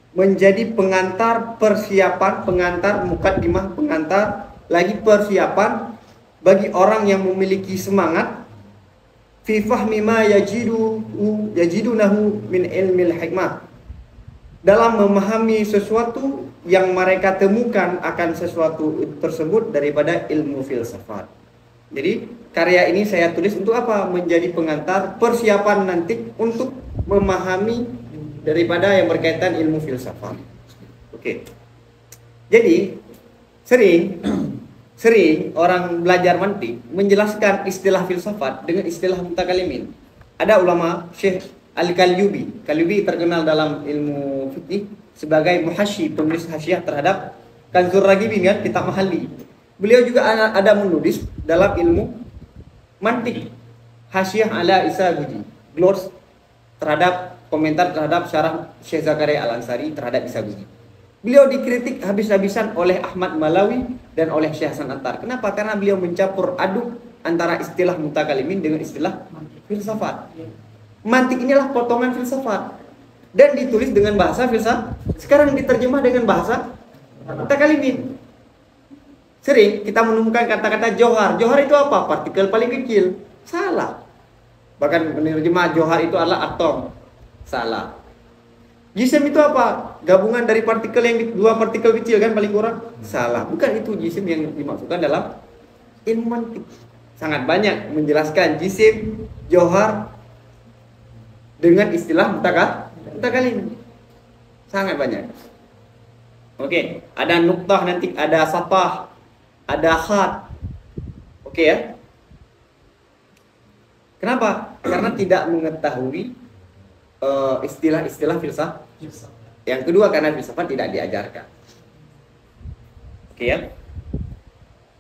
menjadi pengantar persiapan, pengantar mukaddimah, pengantar lagi persiapan bagi orang yang memiliki semangat fi fahmi ma yajidunahu min ilmil hikmah, dalam memahami sesuatu yang mereka temukan akan sesuatu tersebut daripada ilmu filsafat. Jadi karya ini saya tulis untuk apa? Menjadi pengantar persiapan nanti untuk memahami daripada yang berkaitan ilmu filsafat. Oke. Jadi sering orang belajar mantik menjelaskan istilah filsafat dengan istilah mutakalimin. Ada ulama Syekh Al-Kalyubi. Kalyubi terkenal dalam ilmu fikih sebagai muhasyi, penulis hasyiah terhadap Kanzur Ragibi, kan, kitab Mahalli. Beliau juga ada menulis dalam ilmu mantik hasyiah ala Isa Guji, gloss terhadap komentar terhadap syarah Syekh Zakaria Al-Ansari terhadap Isa Guji. Beliau dikritik habis-habisan oleh Ahmad Malawi dan oleh Syekh Hasan Attar. Kenapa? Karena beliau mencampur aduk antara istilah mutakalimin dengan istilah filsafat. Mantik inilah potongan filsafat dan ditulis dengan bahasa filsafat. Sekarang diterjemah dengan bahasa mutakalimin. Sering kita menemukan kata-kata johar. Johar itu apa? Partikel paling kecil. Salah. Bahkan menerjemah johar itu adalah atom. Salah. Jisim itu apa? Gabungan dari partikel yang dua partikel kecil, kan, paling kurang. Salah. Bukan itu jisim yang dimaksudkan dalam ilmu mantik. Sangat banyak menjelaskan jisim, johar dengan istilah mutakalimin. Sangat banyak. Oke, ada nuktah nanti, ada satah, ada khat. Oke ya. Kenapa? Karena tidak mengetahui istilah-istilah filsafat. Yang kedua, karena filsafat tidak diajarkan. Oke ya.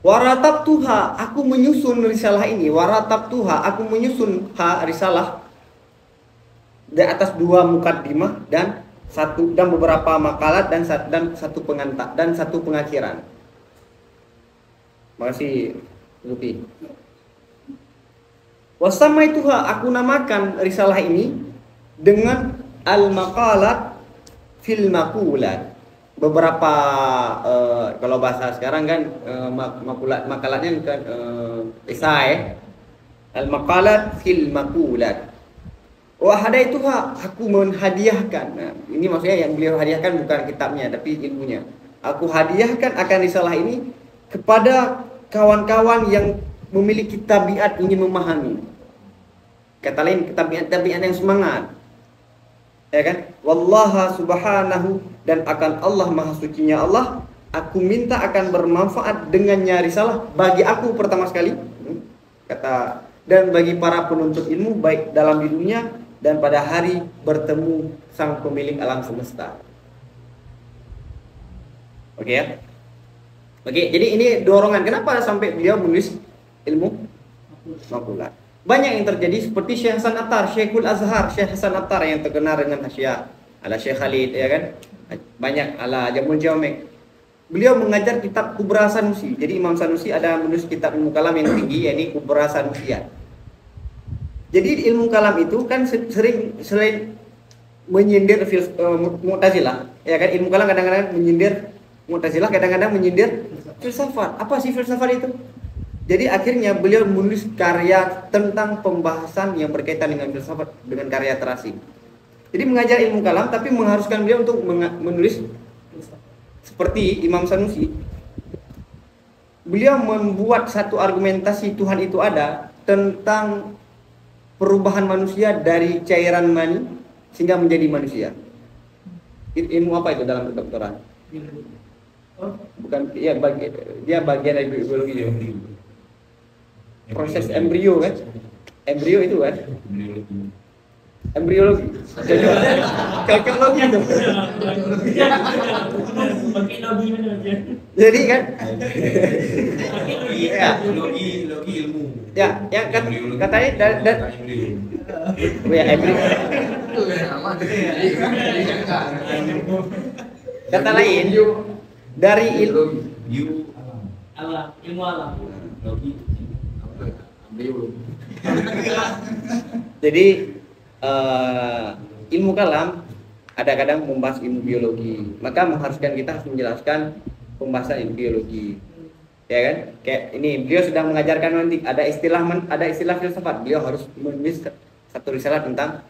Waratabtuha, aku menyusun risalah ini. Waratabtuha, aku menyusun risalah di atas 2 mukaddimah dan beberapa makalat dan satu pengantar dan satu pengakhiran. Makasih Lupi. Wasamaituha, aku namakan risalah ini dengan al-maqalat fil maqulat. Beberapa kalau bahasa sekarang kan makalatnya kan esai. Al-maqalat fil maqulat. Wa hadaituha, aku menghadiahkan. Nah, ini maksudnya yang beliau hadiahkan bukan kitabnya tapi ilmunya. Aku hadiahkan akan risalah ini kepada kawan-kawan yang memiliki tabiat ingin memahami. Kata lain, tabiat yang semangat. Ya kan? Wallaha subhanahu, dan akan Allah maha sucinya Allah, aku minta akan bermanfaat dengannya risalah bagi aku pertama sekali. Kata, dan bagi para penuntut ilmu baik dalam di dunia dan pada hari bertemu sang pemilik alam semesta. Oke ya. Oke, jadi ini dorongan kenapa sampai beliau menulis ilmu makulat. Banyak yang terjadi seperti Syekh Hasan Attar, Syekhul Azhar, Syekh Hasan Attar yang terkenal dengan hasyiah ala Syekh Khalid, ya kan? Banyak ala Jamul Jamek. beliau mengajar kitab Kubra Sanusi. Jadi Imam Sanusi ada menulis kitab ilmu kalam yang tinggi, yakni Kubra Sanusiyah. Jadi ilmu kalam itu kan selain menyindir Mu'tazilah, ya kan, ilmu kalam kadang-kadang menyindir Mu'tazilah, kadang-kadang menyindir filsafat. Apa sih filsafat itu? Jadi akhirnya beliau menulis karya tentang pembahasan yang berkaitan dengan filsafat dengan karya terasing. Jadi mengajar ilmu kalam tapi mengharuskan beliau untuk menulis seperti Imam Sanusi. Beliau membuat satu argumentasi Tuhan itu ada tentang perubahan manusia dari cairan mani sehingga menjadi manusia. Ilmu apa itu dalam kedokteran? Bukan, ya dia bagian dari biologi. Proses embrio kan? Embrio itu kan? Embriologi. Kalkologi itu. Pakai logi mana aja. Jadi kan? Ya, logi ilmu. Ya, yang katanya ya embrio. Kata lain dari ilmu Alam, ilmu alam. logi jadi ilmu kalam ada kadang membahas ilmu biologi, maka mengharuskan kita harus menjelaskan pembahasan ilmu biologi, ya kan? Kayak ini beliau sedang mengajarkan nanti ada istilah filsafat, beliau harus menulis satu risalah tentang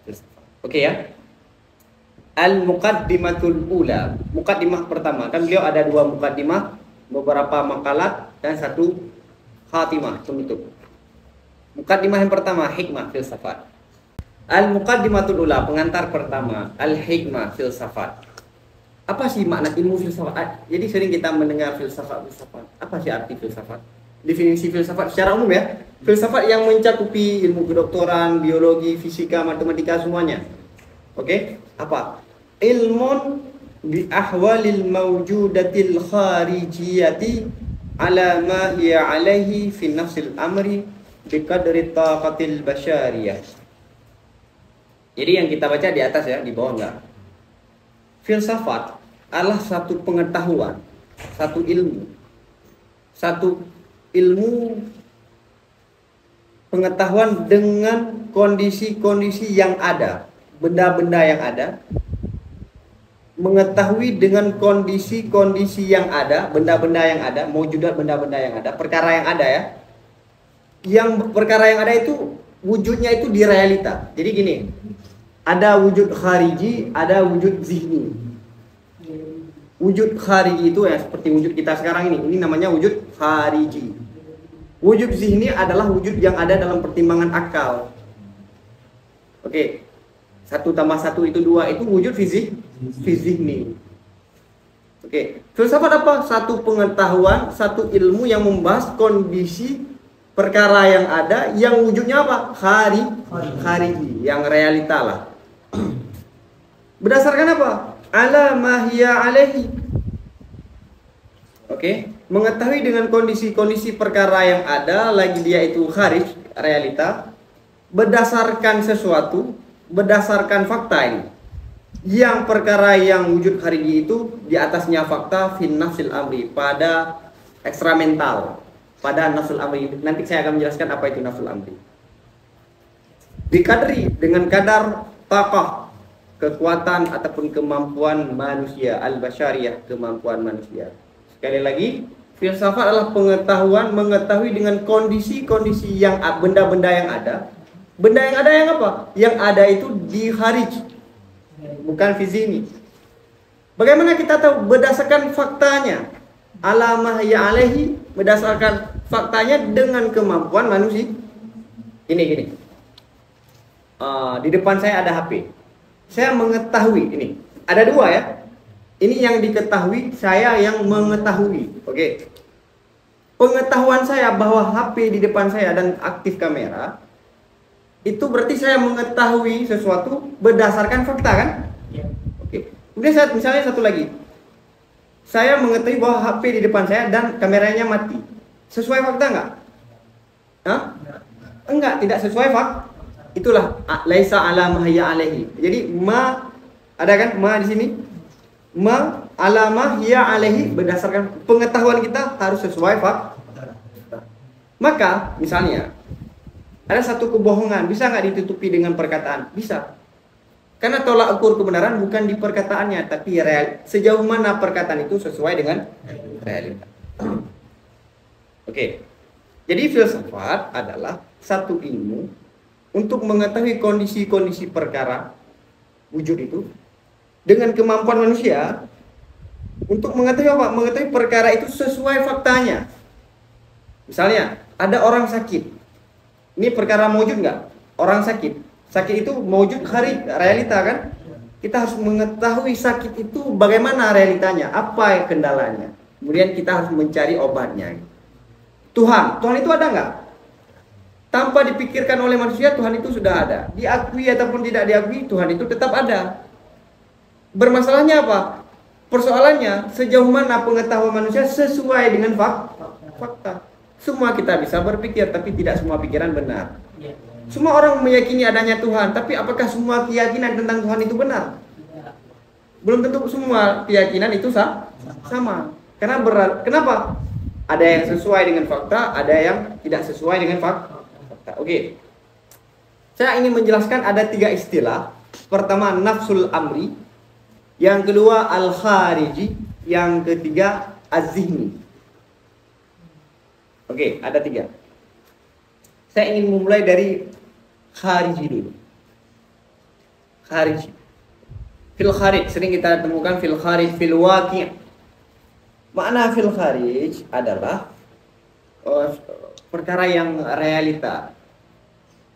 filsafat. Oke ya. Al-Muqaddimatul Ula, muqaddimah pertama. Kan beliau ada 2 muqaddimah, beberapa makalat dan 1 khatimah penutup. Muqaddimah yang pertama, hikmah filsafat. Al-Muqaddimatul Ula, pengantar pertama, al-hikmah filsafat. Apa sih makna ilmu filsafat? Jadi sering kita mendengar filsafat. Apa sih arti filsafat? Definisi filsafat secara umum ya. Filsafat yang mencakupi ilmu kedokteran, biologi, fisika, matematika semuanya. Oke? Apa? Ilmun bi ahwalil mawjudatil kharijiyati ala ma hiya alaihi fi nafsil amri bi qadri taqatil basyariyah. Jadi yang kita baca di atas ya, di bawah enggak. Filsafat adalah satu pengetahuan, satu ilmu pengetahuan dengan kondisi-kondisi yang ada, benda-benda yang ada, mengetahui dengan kondisi-kondisi yang ada, benda-benda yang ada, mewujudat benda-benda yang ada, perkara yang ada ya. Yang perkara yang ada itu wujudnya itu di realita. Jadi gini, ada wujud khariji, ada wujud zihni. Wujud khariji itu ya seperti wujud kita sekarang ini namanya wujud khariji. Wujud zihni adalah wujud yang ada dalam pertimbangan akal. Oke. 1 tambah 1 itu 2, itu wujud fizikni. Oke. Filsafat apa? Satu pengetahuan, satu ilmu yang membahas kondisi perkara yang ada yang wujudnya apa? Khariji, yang realita lah. Berdasarkan apa? Ala ma hiya alaihi. Oke, mengetahui dengan kondisi-kondisi perkara yang ada lagi dia itu kharij, realita, berdasarkan sesuatu, berdasarkan fakta ini. Yang perkara yang wujud khariji itu di atasnya fakta fin nafsil amri, pada ekstramental, pada nafsul amri. Nanti saya akan menjelaskan apa itu nafsul amri. Dikadri dengan kadar taqah, kekuatan ataupun kemampuan manusia, al-basyariyah, kemampuan manusia. Sekali lagi, filsafat adalah pengetahuan, mengetahui dengan kondisi-kondisi yang benda-benda yang ada. Benda yang ada yang apa? Yang ada itu di kharij, bukan fizini. Bagaimana kita tahu? Berdasarkan faktanya. Alamah ya alaihi, berdasarkan faktanya dengan kemampuan manusia. Ini. Di depan saya ada HP. Saya mengetahui ini. Ada 2 ya. Ini yang diketahui, saya yang mengetahui. Oke. Pengetahuan saya bahwa HP di depan saya dan aktif kamera, itu berarti saya mengetahui sesuatu berdasarkan fakta kan? Ya. Oke. Kemudian misalnya satu lagi. Saya mengetahui bahwa HP di depan saya dan kameranya mati. Sesuai fakta enggak? Hah? Enggak, tidak sesuai fakta. Itulah laisa ala ma hiya alaihi. Jadi ma ada kan ma di sini? Ma alamah ya alaihi, berdasarkan pengetahuan kita harus sesuai fakta. Maka misalnya ada satu kebohongan, bisa nggak ditutupi dengan perkataan? Bisa. Karena tolak ukur kebenaran bukan di perkataannya, tapi sejauh mana perkataan itu sesuai dengan realita. Oke. Jadi filsafat adalah satu ilmu untuk mengetahui kondisi-kondisi perkara wujud itu dengan kemampuan manusia untuk mengetahui apa? Mengetahui perkara itu sesuai faktanya. Misalnya, ada orang sakit. Ini perkara mewujud nggak? Orang sakit. Sakit itu mewujud realita kan? Kita harus mengetahui sakit itu bagaimana realitanya, apa kendalanya. Kemudian kita harus mencari obatnya. Tuhan itu ada nggak? Tanpa dipikirkan oleh manusia, Tuhan itu sudah ada. Diakui ataupun tidak diakui, Tuhan itu tetap ada. Bermasalahnya apa? Persoalannya, sejauh mana pengetahuan manusia sesuai dengan fakta. Semua kita bisa berpikir, tapi tidak semua pikiran benar. Semua orang meyakini adanya Tuhan, tapi apakah semua keyakinan tentang Tuhan itu benar? Belum tentu semua keyakinan itu sama. Kenapa? Ada yang sesuai dengan fakta, ada yang tidak sesuai dengan fakta. Oke. Saya ingin menjelaskan ada 3 istilah. Pertama, nafsul amri. Yang kedua, al-khariji. Yang ketiga, az-zihni. Oke, ada 3. Saya ingin memulai dari khariji dulu. Khariji. Fil kharij, sering kita temukan fil kharij, fil waqi'. Makna fil kharij adalah perkara yang realita.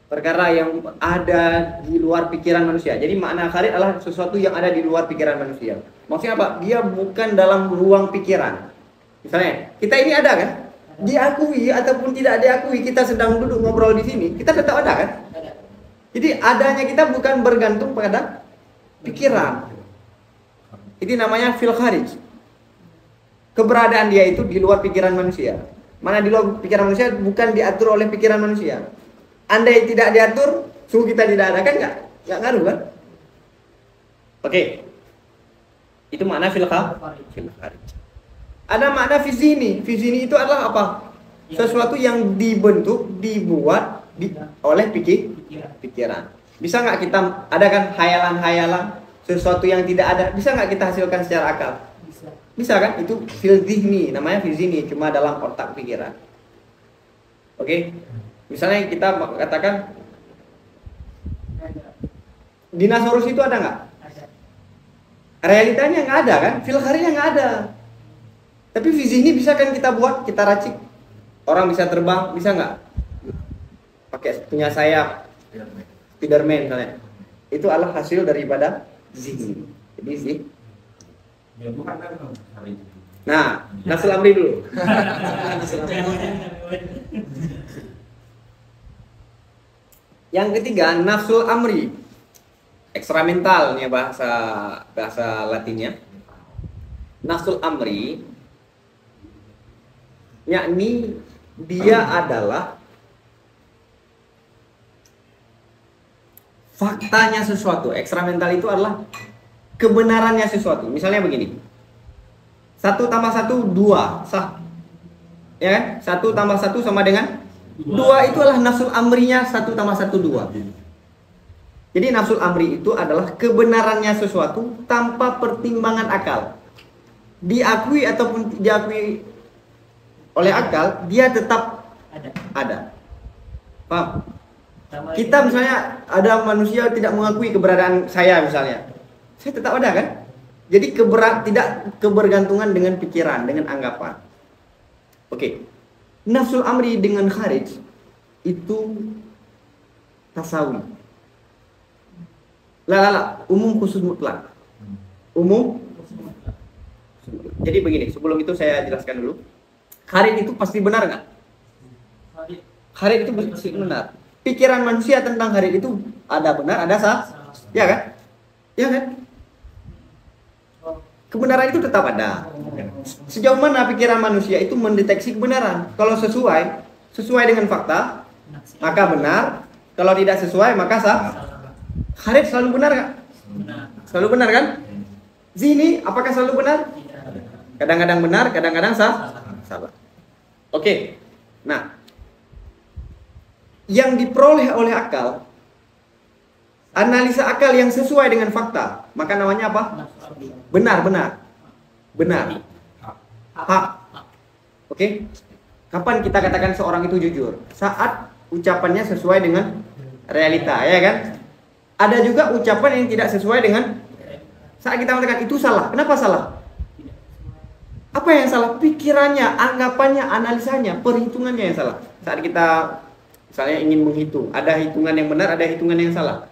Perkara yang ada di luar pikiran manusia. Jadi makna kharij adalah sesuatu yang ada di luar pikiran manusia. Maksudnya apa? Dia bukan dalam ruang pikiran. Misalnya, kita ini ada kan? Diakui ataupun tidak diakui, kita sedang duduk ngobrol di sini, kita tetap ada kan? Jadi adanya kita bukan bergantung pada pikiran. Itu namanya fil kharij. Keberadaan dia itu di luar pikiran manusia. Mana di luar pikiran manusia bukan diatur oleh pikiran manusia. Andai tidak diatur, suhu kita tidak ada kan nggak ngaruh kan? Oke. Itu makna fil kharij. Ada makna fizini. Fizini itu adalah apa? Sesuatu yang dibuat oleh pikiran. Bisa nggak kita adakan hayalan-hayalan sesuatu yang tidak ada? Bisa nggak kita hasilkan secara akal? Bisa kan? Itu fil zihni, namanya fil zihni, cuma dalam otak pikiran. Oke. Misalnya kita katakan dinosaurus itu ada nggak? Realitanya nggak ada kan? Fil kharijnya nggak ada. Tapi fil zihni bisa kan kita buat, kita racik. Orang bisa terbang, bisa nggak? Pakai punya sayap, Spiderman misalnya. Itu adalah hasil daripada zihni. Jadi sih. Nah, nafsul amri dulu. Yang ketiga, nafsul amri. Ekstramental nih bahasa Latinnya. Nafsul amri yakni dia adalah faktanya sesuatu. Ekstramental itu adalah kebenarannya sesuatu. Misalnya begini. 1 tambah 1 2, sah. Ya kan? 1 tambah 1 sama dengan 2, itu adalah nafsul amrinya 1 tambah 1 2. Jadi nafsul amri itu adalah kebenarannya sesuatu tanpa pertimbangan akal. Diakui ataupun diakui oleh akal, dia tetap ada. Paham? Kita misalnya ada manusia tidak mengakui keberadaan saya misalnya. Saya tetap ada kan? Jadi tidak kebergantungan dengan pikiran, dengan anggapan. Oke. Nafsul amri dengan kharij itu tasawi. Umum khusus mutlak. Umum. Jadi begini, sebelum itu saya jelaskan dulu. Kharij itu pasti benar nggak? Kharij itu pasti benar. Pikiran manusia tentang kharij itu ada benar, ada salah. Ya kan? Ya kan? Kebenaran itu tetap ada. Sejauh mana pikiran manusia itu mendeteksi kebenaran? Kalau sesuai dengan fakta, maka benar. Kalau tidak sesuai, maka salah. Kharij selalu benar nggak? Selalu benar kan? Zihni apakah selalu benar? Kadang-kadang benar, kadang-kadang salah. Oke. Nah, yang diperoleh oleh akal, analisa akal yang sesuai dengan fakta, maka namanya apa? Benar. Hak. Oke. Kapan kita katakan seorang itu jujur? Saat ucapannya sesuai dengan realita, ya kan? Ada juga ucapan yang tidak sesuai dengan, saat kita mengatakan itu salah. Kenapa salah? Apa yang salah? Pikirannya, anggapannya, analisanya, perhitungannya yang salah. Saat kita misalnya ingin menghitung, ada hitungan yang benar, ada hitungan yang salah.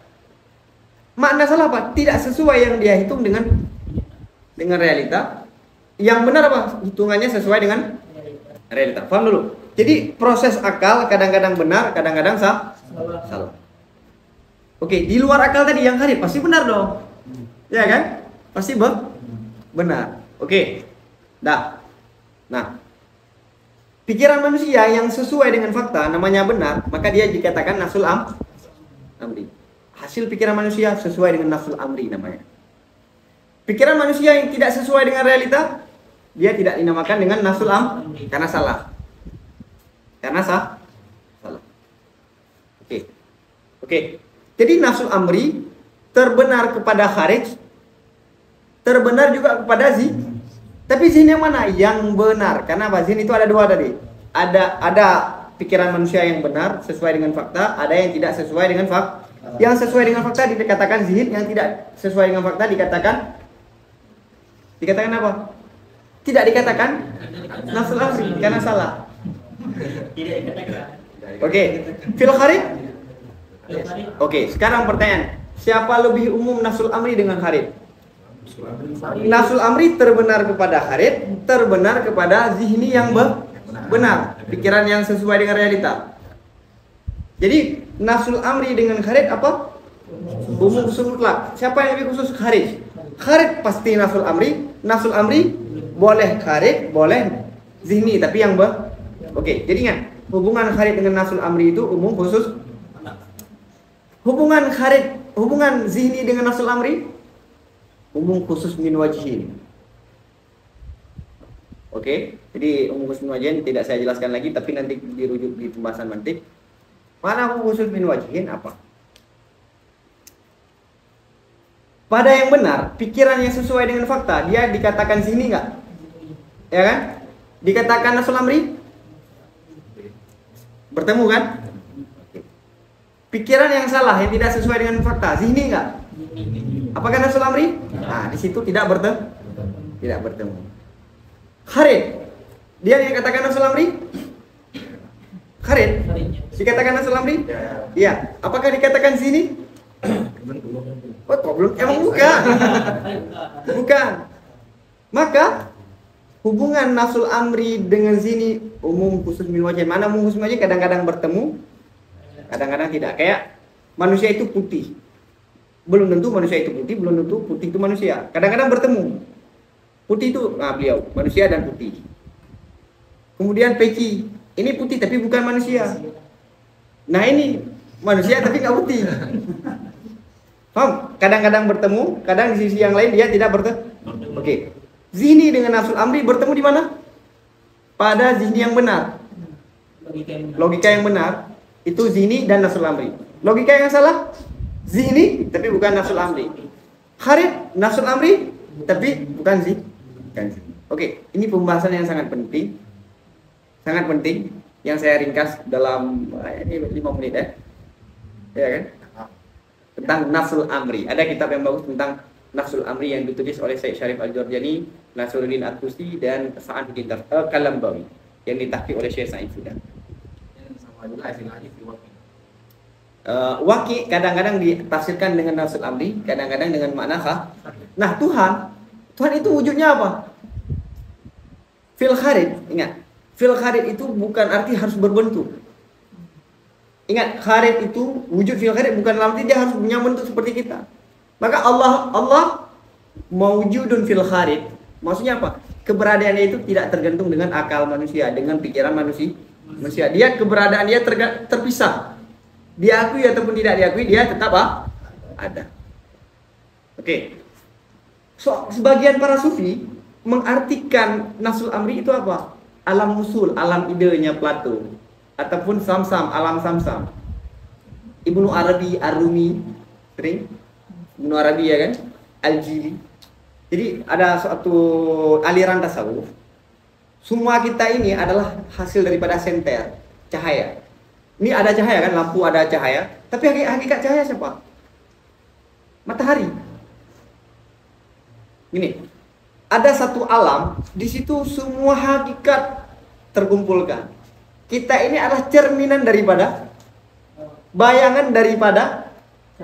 Makna salah apa? Tidak sesuai yang dia hitung dengan realita. Yang benar apa? Hitungannya sesuai dengan realita. Paham dulu? Jadi proses akal kadang-kadang benar, kadang-kadang salah. Oke, di luar akal tadi yang harif pasti benar dong. Ya kan? Pasti benar. Oke. Nah, pikiran manusia yang sesuai dengan fakta namanya benar, maka dia dikatakan nafsul amri. Hasil pikiran manusia sesuai dengan nafsul amri namanya. Pikiran manusia yang tidak sesuai dengan realita, dia tidak dinamakan dengan nafsul amri karena salah. Salah. Oke. Jadi nafsul amri terbenar kepada kharij, terbenar juga kepada zihn. Tapi zihn yang mana? Yang benar. Karena apa? Zihn itu ada dua tadi. Ada pikiran manusia yang benar sesuai dengan fakta, ada yang tidak sesuai dengan fakta. Yang sesuai dengan fakta dikatakan zihn, yang tidak sesuai dengan fakta dikatakan apa? Tidak dikatakan nafsul amri karena salah. Tidak dikatakan. Oke. Fil kharij? Oke, sekarang pertanyaan. Siapa lebih umum nafsul amri dengan kharij? Nafsul amri terbenar kepada kharij, terbenar kepada zihni yang benar, pikiran yang sesuai dengan realita. Jadi nafsul amri dengan kharij apa? Umum khusus mutlak. Siapa yang lebih khusus? Kharij. Kharij pasti nafsul amri. Nafsul amri boleh kharij, boleh zihni, tapi yang Oke, jadi ingat, hubungan kharij dengan nafsul amri itu umum khusus. Hubungan zihni dengan nafsul amri umum khusus min wajhin. Oke, jadi umum khusus min wajhin tidak saya jelaskan lagi, tapi nanti dirujuk di pembahasan mantik. Mana umum khusus min wajhin apa? Pada yang benar, pikiran yang sesuai dengan fakta, dia dikatakan zihni nggak? Ya kan? Dikatakan nafsul amri? Bertemu kan? Pikiran yang salah, yang tidak sesuai dengan fakta, zihni nggak? Apakah nafsul amri? Nah, di situ tidak bertemu. Kharij, dia yang katakan nafsul amri? Kharij, dikatakan nafsul amri? Iya. Apakah dikatakan zihni? Oh, belum. Emang bukan. Bukan. Maka hubungan nafsul amri dengan zihni umum khusus min wajhin. Mana umum khusus min wajhin? Kadang-kadang bertemu, kadang-kadang tidak. Kayak manusia itu putih. Belum tentu manusia itu putih, belum tentu putih itu manusia. Kadang-kadang bertemu. Putih itu, beliau manusia dan putih. Kemudian peci, ini putih tapi bukan manusia. Nah ini manusia tapi nggak putih. Paham? Kadang-kadang bertemu, kadang di sisi yang lain dia tidak bertemu. Oke. Zihni dengan nafsul amri bertemu di mana? Pada zihni yang benar. Logika yang benar itu zihni dan nafsul amri. Logika yang salah zihni tapi bukan nafsul amri. Kharij nafsul amri tapi bukan zihni. Oke, ini pembahasan yang sangat penting. Sangat penting yang saya ringkas dalam ini 5 menit ya. Ya kan? Tentang nafsul amri. Ada kitab yang bagus tentang nafsul amri yang ditulis oleh Syekh Syarif Al-Jurjani, Nasruddin At-Tusi dan Sa'aduddin Kalambawi yang ditahqiq oleh Syekh Sa'id Sudan. Waqi kadang-kadang ditafsirkan dengan nafsul amri, kadang-kadang dengan makna khah. Nah, Tuhan itu wujudnya apa? Fil kharij, ingat. Fil kharij itu bukan arti harus berbentuk. Ingat, kharij itu wujud fil kharij bukan arti dia harus punya bentuk seperti kita. Maka Allah mawjudun fil kharij. Maksudnya apa? Keberadaannya itu tidak tergantung dengan akal manusia, dengan pikiran manusia. Dia keberadaan dia terpisah. Diakui ataupun tidak diakui dia tetap ada. Oke. Sebagian para sufi mengartikan nafsul amri itu apa? Alam usul, alam idenya Plato, ataupun samsam, alam samsam. Ibnu Arabi Ar-Rumi, sering Ibnu Arabi ya kan, Al-Jili. Jadi ada suatu aliran tasawuf. Semua kita ini adalah hasil daripada senter cahaya. Ini ada cahaya kan, lampu ada cahaya. Tapi hakikat cahaya siapa? Matahari. Gini, ada satu alam, di situ semua hakikat terkumpulkan. Kita ini adalah cerminan daripada, bayangan daripada.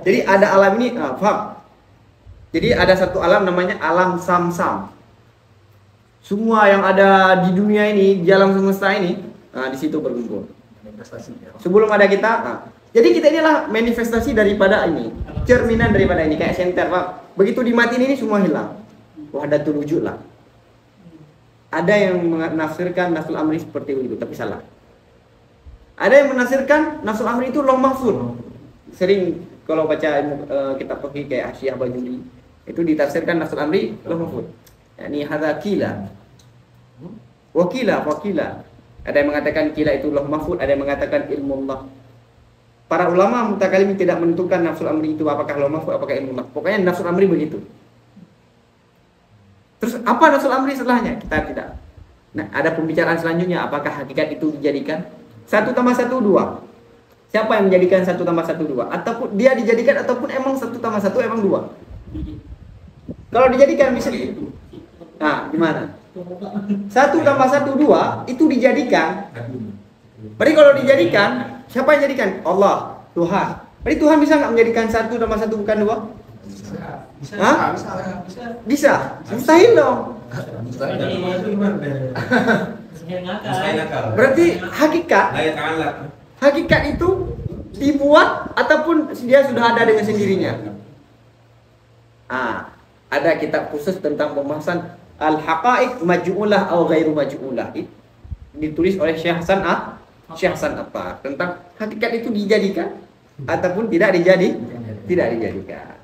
Jadi ada alam ini, paham? Jadi ada satu alam namanya alam samsam. Semua yang ada di dunia ini, di alam semesta ini, di situ berkumpul. Sebelum ada kita, jadi kita inilah manifestasi daripada ini, cerminan daripada ini, kayak senter, Pak. Begitu dimatiin ini semua hilang. Wahdatul wujud lah. Ada yang menafsirkan nafsul amri seperti itu, tapi salah. Ada yang menafsirkan nafsul amri itu lauh mahfuz. Sering kalau baca kitab fikih kayak Asy'ah Bajuri, itu ditafsirkan nafsul amri lauh mahfuz. Yani hadza qila. Wakila. Ada yang mengatakan qila itu lauh mahfuz, ada yang mengatakan ilmu Allah. Para ulama mutakallim tidak menentukan nafsul amri itu apakah lauh mahfuz, apakah ilmu Allah. Pokoknya nafsul amri begitu. Terus apa nafsul amri setelahnya? Kita tidak. Nah, ada pembicaraan selanjutnya, apakah hakikat itu dijadikan 1 tambah 1 2? Siapa yang menjadikan 1 tambah 1 2? Ataupun dia dijadikan ataupun emang 1 tambah 1 emang 2? Kalau dijadikan bisa itu. Nah, gimana? 1 tambah 1 2 itu dijadikan. Berarti kalau dijadikan, siapa yang jadikan? Allah, Tuhan. Berarti Tuhan bisa nggak menjadikan 1 tambah 1 bukan 2? Bisa. Mustahil dong. Berarti hakikat itu dibuat ataupun dia sudah ada dengan sendirinya. Ada kitab khusus tentang pembahasan al-haqaiq maj'ulah atau ghairu maj'ulah. Ditulis oleh Syekh Hasan Attar tentang hakikat itu dijadikan ataupun tidak dijadikan.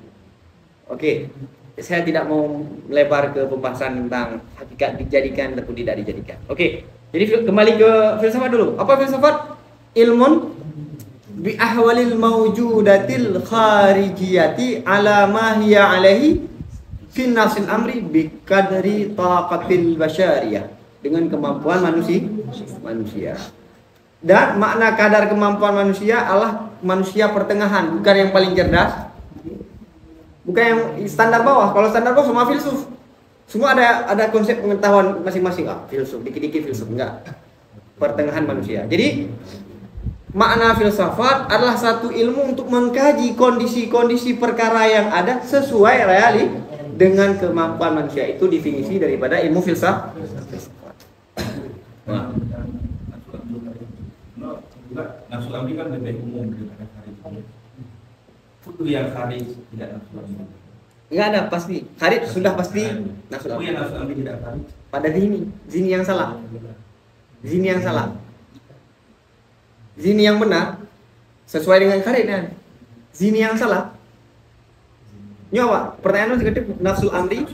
Oke, saya tidak mau melebar ke pembahasan tentang hakikat dijadikan ataupun tidak dijadikan. Oke, jadi kembali ke filsafat dulu. Apa filsafat? Ilmun bi ahwalil mawjudatil kharijiyati ala ma hiya alaihi fi nasil amri bi qadri taqatil basyariyah, dengan kemampuan manusia. Dan makna kadar kemampuan manusia adalah manusia pertengahan, bukan yang paling cerdas. Bukan yang standar bawah. Kalau standar bawah semua filsuf. Semua ada konsep pengetahuan masing-masing. Filsuf, dikit-dikit filsuf. Enggak. Pertengahan manusia. Jadi makna filsafat adalah satu ilmu untuk mengkaji kondisi-kondisi perkara yang ada sesuai realit dengan kemampuan manusia. Itu definisi daripada ilmu filsafat. Nafsu amri kan lebih umum daripada kharij. Itu yang kharij tidak nafsu amri. Enggak ada pasti. Kharij sudah pasti nafsu amri. Itu yang nafsu amri tidak kharij. Pada zini yang salah. Zini yang salah. Zini yang benar sesuai dengan kharij kan. Zini yang salah. Nyawa. Pertanyaan itu ketik nafsu amri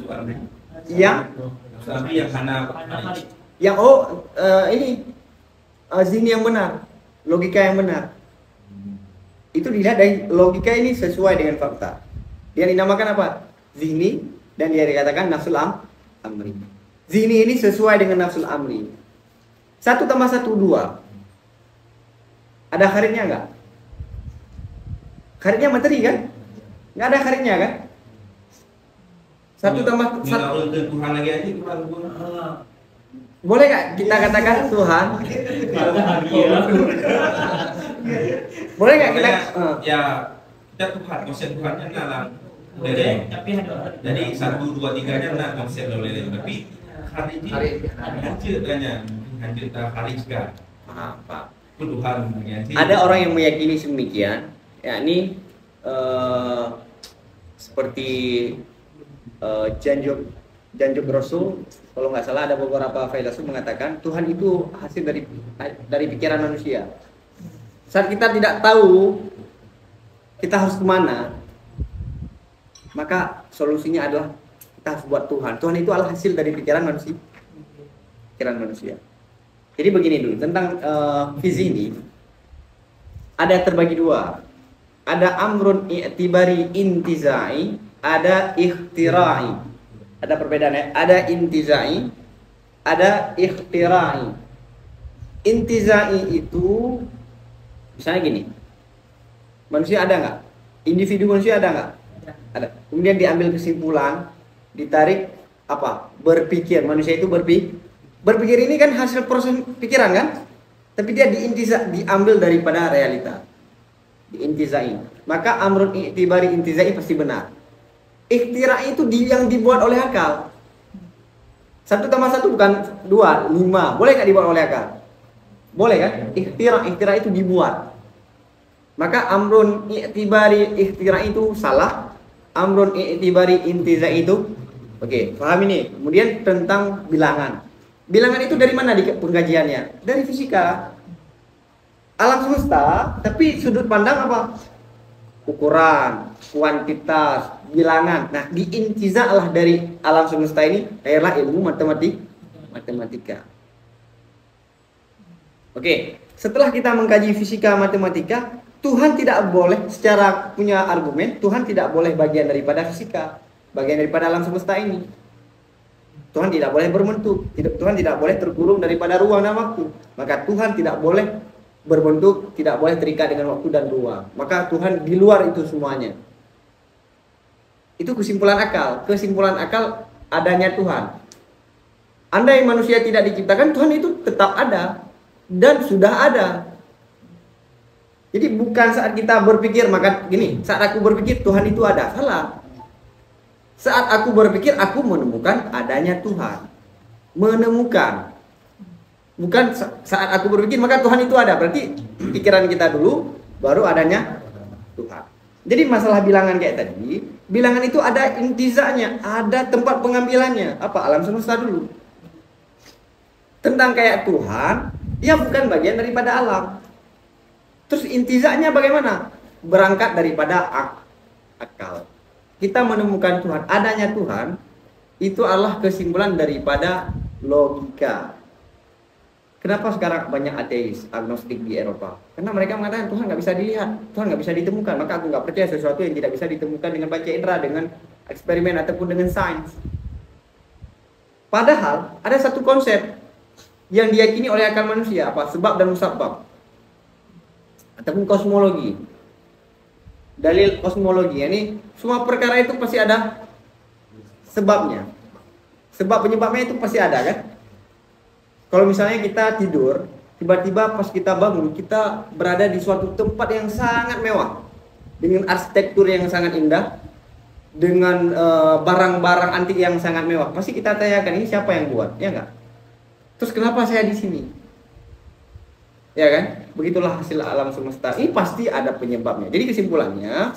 yang Nafsu amri yang kana kharij. yang ini zini yang benar, logika yang benar. Itu dilihat dari logika ini sesuai dengan fakta. Dia dinamakan apa? Zihni, dan dia dikatakan nafsul amri. Zihni ini sesuai dengan nafsul amri. 1 tambah 1 2. Ada kharijnya enggak? Kharijnya materi kan? Enggak ada kharijnya kan? 1 tambah 1. Tuhan lagi aja Tuhan. Boleh nggak kita katakan Tuhan? Boleh nggak kita? Ya, kita Tuhan, konsep Tuhannya dalam lele. Jadi 1, 2, 3-nya nak konsep dalam lele. Tapi kharij hancur kharij kan. Apa? Tuhan. Ada orang yang meyakini semikian, yakni seperti Janjuk Rasul, kalau nggak salah ada beberapa filsuf mengatakan Tuhan itu hasil dari pikiran manusia. Saat kita tidak tahu kita harus kemana, maka solusinya adalah Kita harus buat Tuhan. Tuhan itu adalah hasil dari pikiran manusia. Pikiran manusia. Jadi begini dulu tentang visi ini. Ada terbagi dua. Ada amrun i'tibari intizai, ada ikhtira'i. Ada perbedaannya. Ada intizai, ada ikhtirai. Intizai itu misalnya gini. Manusia ada nggak? Individu manusia ada nggak? Ada. Kemudian diambil kesimpulan, ditarik apa? Berpikir. Manusia itu berpikir ini kan hasil proses pikiran kan? Tapi dia diambil daripada realita. Diintizai. Maka amrun i'tibari intizai pasti benar. Ikhtira itu yang dibuat oleh akal. 1 tambah 1 bukan 2, 5. Boleh nggak dibuat oleh akal? Boleh kan? Ikhtira itu dibuat. Maka amrun i'tibari ikhtira itu salah. Amrun i'tibari intizai itu oke, paham ini. Kemudian tentang bilangan. Bilangan itu dari mana di pengkajiannya? Dari fisika. Alam semesta, tapi sudut pandang apa? Ukuran, kuantitas, bilangan. Nah, diintiza lah dari alam semesta ini adalah ilmu matematika. Oke, setelah kita mengkaji fisika matematika, Tuhan tidak boleh secara punya argumen, Tuhan tidak boleh bagian daripada fisika, bagian daripada alam semesta ini. Tuhan tidak boleh berbentuk, Tuhan tidak boleh terkurung daripada ruang dan waktu. Maka Tuhan tidak boleh berbentuk, tidak boleh terikat dengan waktu dan ruang. Maka Tuhan di luar itu semuanya. Itu kesimpulan akal. Kesimpulan akal adanya Tuhan. Andai manusia tidak diciptakan, Tuhan itu tetap ada dan sudah ada. Jadi bukan saat kita berpikir maka gini, saat aku berpikir Tuhan itu ada, salah. Saat aku berpikir aku menemukan adanya Tuhan. Menemukan. Bukan saat aku berpikir maka Tuhan itu ada. Berarti pikiran kita dulu baru adanya Tuhan. Jadi masalah bilangan kayak tadi, bilangan itu ada intizanya, ada tempat pengambilannya. Apa? Alam semesta dulu. Tentang kayak Tuhan, dia bukan bagian daripada alam. Terus intizanya bagaimana? Berangkat daripada akal. Kita menemukan Tuhan, adanya Tuhan itu adalah kesimpulan daripada logika. Kenapa sekarang banyak ateis, agnostik di Eropa? Karena mereka mengatakan Tuhan nggak bisa dilihat, Tuhan nggak bisa ditemukan. Maka aku nggak percaya sesuatu yang tidak bisa ditemukan dengan panca indera, dengan eksperimen ataupun dengan sains. Padahal ada satu konsep yang diyakini oleh akal manusia, apa? Sebab dan musabab, ataupun kosmologi. Dalil kosmologi, ini semua perkara itu pasti ada sebabnya. Sebab penyebabnya itu pasti ada kan? Kalau misalnya kita tidur, tiba-tiba pas kita bangun, kita berada di suatu tempat yang sangat mewah, dengan arsitektur yang sangat indah, dengan barang-barang antik yang sangat mewah. Pasti kita tanyakan, ini siapa yang buat? Ya enggak? Terus kenapa saya di sini? Ya kan? Begitulah hasil alam semesta. Ini pasti ada penyebabnya. Jadi kesimpulannya,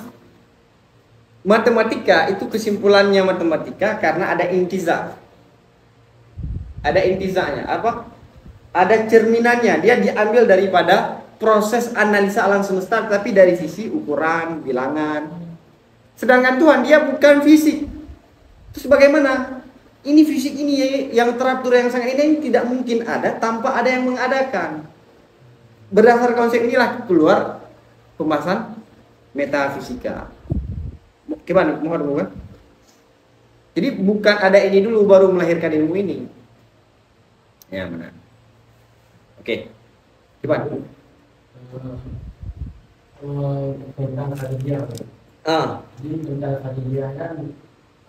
matematika itu kesimpulannya matematika karena ada intiza. Ada intizanya. Apa? Ada cerminannya. Dia diambil daripada proses analisa alam semesta, tapi dari sisi ukuran, bilangan. Sedangkan Tuhan dia bukan fisik. Terus bagaimana? Ini fisik ini yang teratur yang sangat ini tidak mungkin ada tanpa ada yang mengadakan. Berdasarkan konsep inilah keluar pembahasan metafisika. Gimana? Mohon. Jadi bukan ada ini dulu baru melahirkan ilmu ini. Ya benar. Oke. Gimana? Tentang hadiah. Jadi tentang hadiah kan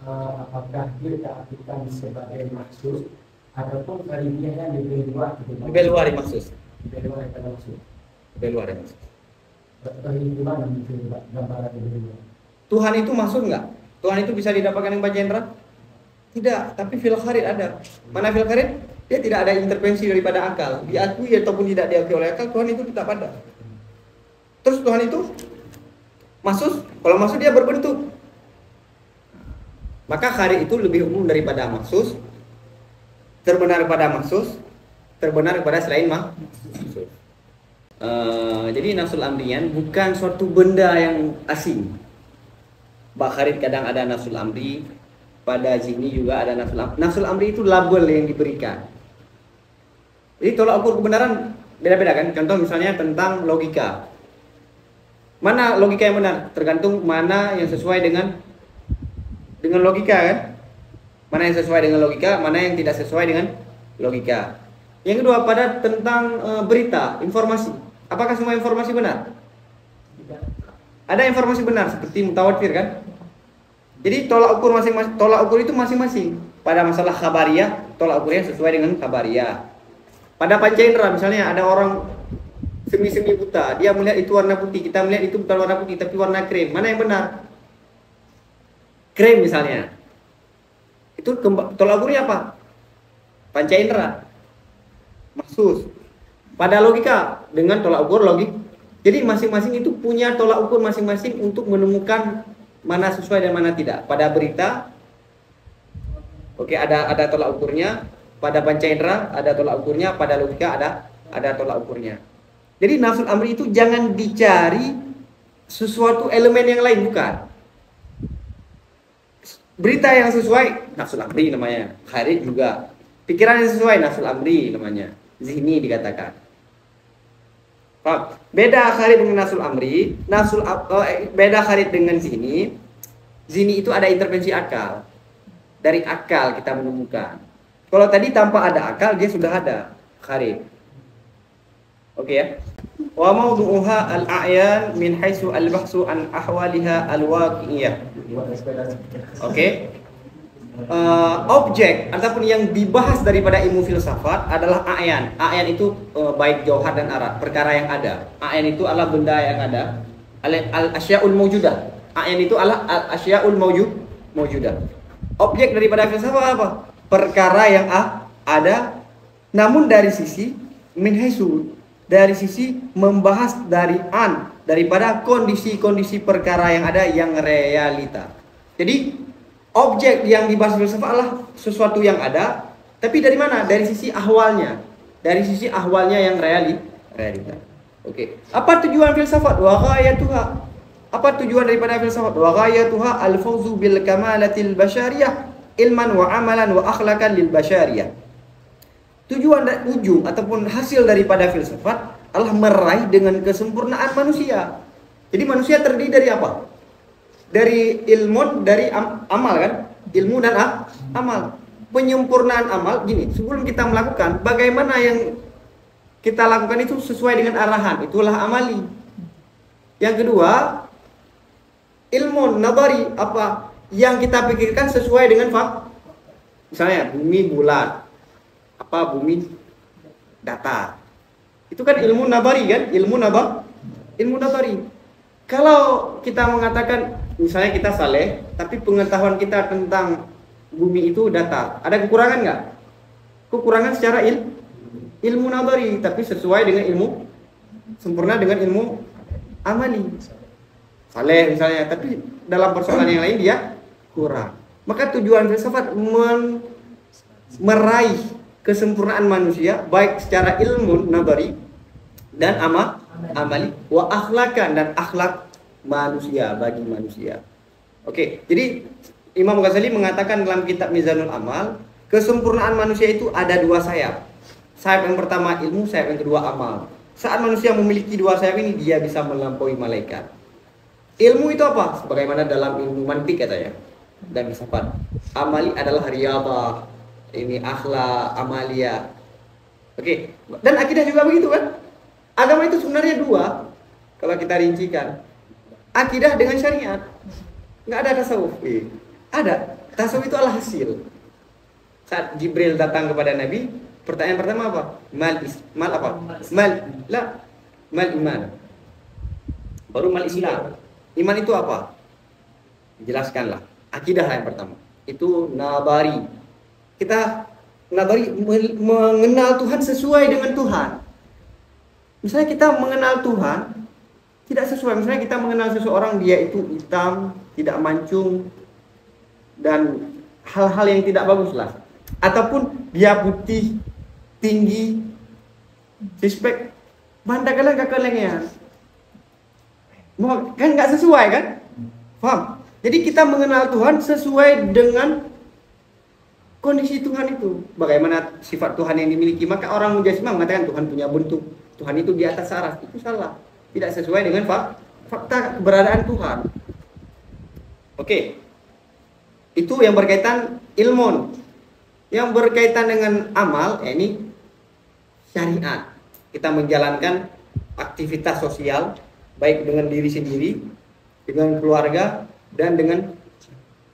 apakah dia diartikan sebagai maksud ataupun hadiah yang lebih luar? Lebih luar maksud. Lebih luar daripada maksud. Lebih luar maksud. Bagaimana gambaran lebih luar? Tuhan itu maksud nggak? Tuhan itu bisa didapatkan dengan panca indera? Tidak, tapi fil kharid ada. Mana fil kharid? Dia tidak ada intervensi daripada akal. Diakui ataupun tidak diakui oleh akal, Tuhan itu tetap ada. Terus Tuhan itu maksud, kalau maksud dia berbentuk. Maka kharid itu lebih umum daripada maksud. Terbenar pada maksud, terbenar pada selain maksud. Jadi nafsul amriyan bukan suatu benda yang asing. Bakharid kadang ada nafsul amri, pada zihni juga ada nafsul amri. Nafsul amri itu label yang diberikan. Jadi tolak ukur kebenaran beda-beda kan. Contoh misalnya tentang logika. Mana logika yang benar? Tergantung mana yang sesuai dengan logika kan. Mana yang sesuai dengan logika, mana yang tidak sesuai dengan logika. Yang kedua pada tentang berita, informasi. Apakah semua informasi benar? Ada informasi benar seperti mutawatir kan? Jadi tolak ukur masing-masing, tolak ukur itu masing-masing. Pada masalah khabariyah, tolak ukurnya sesuai dengan khabariyah. Pada pancaindera misalnya ada orang semi-semi buta, dia melihat itu warna putih, kita melihat itu bukan warna putih tapi warna krem. Mana yang benar? Krem misalnya. Itu tolak ukurnya apa? Pancaindera. Mahsus. Pada logika dengan tolak ukur logik. Jadi masing-masing itu punya tolak ukur masing-masing untuk menemukan mana sesuai dan mana tidak. Pada berita, oke, ada tolak ukurnya. Pada pancaindera ada tolak ukurnya. Pada logika ada tolak ukurnya. Jadi nafsul amri itu jangan dicari sesuatu elemen yang lain, bukan. Berita yang sesuai nafsul amri namanya. Kharij juga. Pikiran yang sesuai nafsul amri namanya. Zihni dikatakan. Paham? Beda kharij dengan nafsul amri, beda kharij dengan zihni. Zihni itu ada intervensi akal. Dari akal kita menemukan. Kalau tadi tanpa ada akal dia sudah ada kharij. Oke ya. Wa mawdu'uha al-a'yan min haitsu al-bahsu an ahwaliha al-waqi'iyah. Oke. Objek ataupun yang dibahas daripada ilmu filsafat adalah a'yan. A'yan itu baik jauhar dan arat, perkara yang ada. A'yan itu adalah benda yang ada. Al-asyaul mawjudah. A'yan itu adalah al-asyaul mawjudah. Objek daripada filsafat apa? Perkara yang ada, namun dari sisi min haitsu, dari sisi membahas daripada kondisi-kondisi perkara yang ada yang realita. Jadi objek yang dibahas filsafat adalah sesuatu yang ada, tapi dari mana? Dari sisi ahwalnya. Dari sisi ahwalnya yang realita. Oke. Apa tujuan filsafat? Wa ghayatuha. Apa tujuan daripada filsafat? Wa ghayatuha al-fawzu bil kamalatil basyariyah ilman wa amalan wa akhlaqan lil basyariyah. Tujuan dan ujung ataupun hasil daripada filsafat adalah meraih dengan kesempurnaan manusia. Jadi manusia terdiri dari apa? Dari ilmu, dari amal kan? Ilmu dan amal. Penyempurnaan amal gini, sebelum kita melakukan, bagaimana yang kita lakukan itu sesuai dengan arahan, itulah amali. Yang kedua, ilmu nadari, apa yang kita pikirkan sesuai dengan fakta. Misalnya bumi bulat, apa bumi datar. Itu kan ilmu nadari kan? Ilmu nadari. Kalau kita mengatakan misalnya kita saleh, tapi pengetahuan kita tentang bumi itu datar, ada kekurangan nggak? Kekurangan secara ilmu nadari, tapi sesuai dengan ilmu sempurna dengan ilmu amali. Saleh misalnya, tapi dalam persoalan yang lain dia kurang. Maka tujuan filsafat meraih kesempurnaan manusia baik secara ilmu nadari dan amali wa akhlakan dan akhlak manusia bagi manusia. Oke, jadi Imam Ghazali mengatakan dalam kitab Mizanul Amal, kesempurnaan manusia itu ada dua sayap. Sayap yang pertama ilmu, sayap yang kedua amal. Saat manusia memiliki dua sayap ini, dia bisa melampaui malaikat. Ilmu itu apa? Sebagaimana dalam ilmu mantik katanya dan filsafat. Amali adalah riyadhah, ini akhlak, amalia. Oke, dan akidah juga begitu kan? Agama itu sebenarnya dua. Kalau kita rincikan, akidah dengan syariat. Nggak ada tasawuf. Ada. Tasawuf itu adalah hasil. Saat Jibril datang kepada Nabi, pertanyaan pertama apa? Mal apa? Mal iman. Baru mal Islam. Iman itu apa? Jelaskanlah. Akidah yang pertama. Itu nabari. Kita nabari mengenal Tuhan sesuai dengan Tuhan. Misalnya kita mengenal Tuhan tidak sesuai. Misalnya kita mengenal seseorang, dia itu hitam, tidak mancung, dan hal-hal yang tidak bagus lah. Ataupun dia putih, tinggi, suspek, bandagalan kakalengnya. Kan nggak sesuai kan? Paham? Jadi kita mengenal Tuhan sesuai dengan kondisi Tuhan itu, bagaimana sifat Tuhan yang dimiliki. Maka orang Mujassimah mengatakan Tuhan punya bentuk, Tuhan itu di atas saras. Itu salah, tidak sesuai dengan fakta keberadaan Tuhan. Oke, itu yang berkaitan ilmun. Yang berkaitan dengan amal, ini syariat. Kita menjalankan aktivitas sosial, baik dengan diri sendiri, dengan keluarga, dan dengan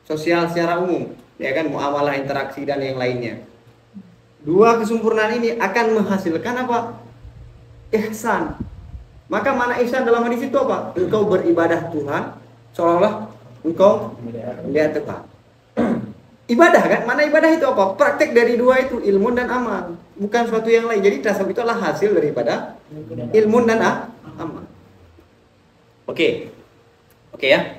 sosial secara umum, ya kan, muamalah, interaksi, dan yang lainnya. Dua kesempurnaan ini akan menghasilkan apa? Ihsan. Maka mana ihsan dalam hadis itu apa? Engkau beribadah Tuhan seolah-olah engkau melihat Tuhan. Ibadah kan? Mana ibadah itu apa? Praktek dari dua itu, ilmu dan amal, bukan suatu yang lain. Jadi tasawuf itu adalah hasil daripada ilmu dan amal. Oke ya.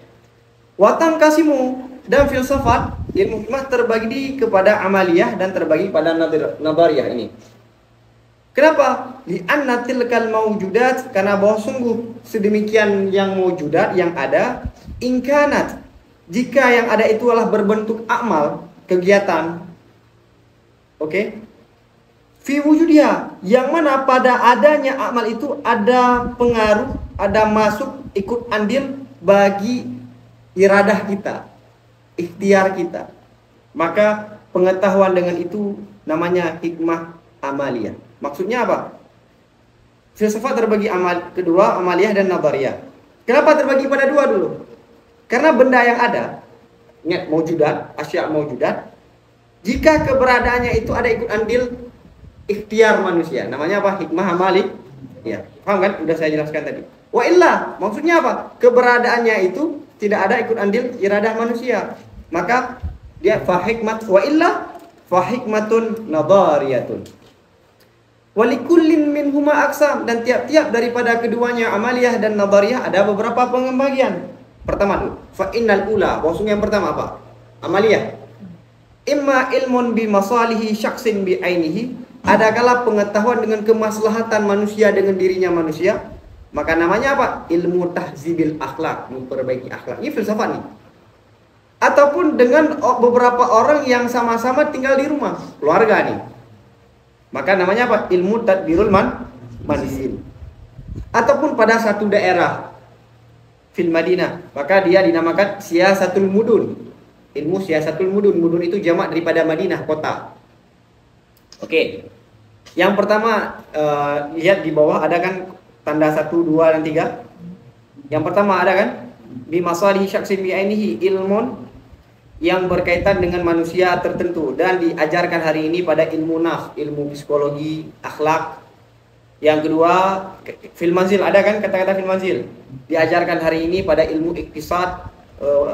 Watam kasimu dan filsafat ilmu hikmah terbagi kepada amaliyah dan terbagi pada nadariyah ini. Kenapa? Li'anna tilkal mawjudat, karena bahwa sungguh sedemikian yang mawjudat, yang ada, ingkanat, jika yang ada itu adalah berbentuk amal, kegiatan. Oke? Fi wujudiha, yang mana pada adanya amal itu ada pengaruh, ada masuk ikut andil bagi iradah kita, ikhtiar kita. Maka pengetahuan dengan itu namanya hikmah amaliyah. Maksudnya apa? Filsafat terbagi kedua, amaliyah dan nadariyah. Kenapa terbagi pada dua dulu? Karena benda yang ada, ingat maujudat, asya maujudat, jika keberadaannya itu ada ikut andil ikhtiar manusia, namanya apa? Hikmah amaliyah. Ya, paham kan? Udah saya jelaskan tadi. Wa illa, maksudnya apa? Keberadaannya itu tidak ada ikut andil iradah manusia. Maka dia fahikmat, wa illa fahikmatun nadariyatun. Walikullin minhuma aksam, dan tiap-tiap daripada keduanya amaliyah dan nadariyah ada beberapa pengembagian. Pertama dulu, fa innal ula, maksudnya yang pertama apa? Amaliyah. Imma ilmun bi masalihi syaksin bi ainihi, ada kala pengetahuan dengan kemaslahatan manusia dengan dirinya manusia, maka namanya apa? Ilmu tahzibil akhlak, memperbaiki akhlak. Ini filsafat nih. Ataupun dengan beberapa orang yang sama-sama tinggal di rumah, keluarga nih, maka namanya apa? Ilmu tadbirul manzil. Ataupun pada satu daerah fil Madinah, maka dia dinamakan siyasatul mudun. Ilmu siyasatul mudun. Mudun itu jamak daripada Madinah, kota. Oke. Yang pertama, lihat di bawah ada kan tanda 1, 2, dan 3. Yang pertama ada kan bi masalihi syaksin bi ainihi, ilmun yang berkaitan dengan manusia tertentu dan diajarkan hari ini pada ilmu nafs, ilmu psikologi, akhlak. Yang kedua, fil manzil, ada kan kata-kata fil manzil, diajarkan hari ini pada ilmu iktisad,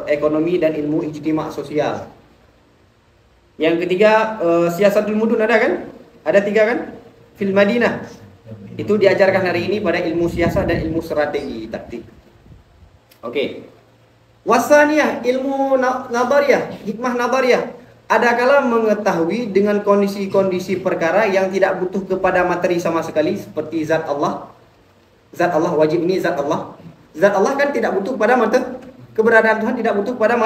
ekonomi, dan ilmu ijtima' sosial. Yang ketiga, siyasatul mudun, ada kan? Ada 3 kan? Fil Madinah, itu diajarkan hari ini pada ilmu siasat dan ilmu strategi taktik. Oke. Wasaniyah, ilmu nadariyah, hikmah nadariyah, adakala mengetahui dengan kondisi-kondisi perkara yang tidak butuh kepada materi sama sekali, seperti zat Allah. Zat Allah, wajib ini zat Allah. Zat Allah kan tidak butuh pada materi, keberadaan Tuhan tidak butuh pada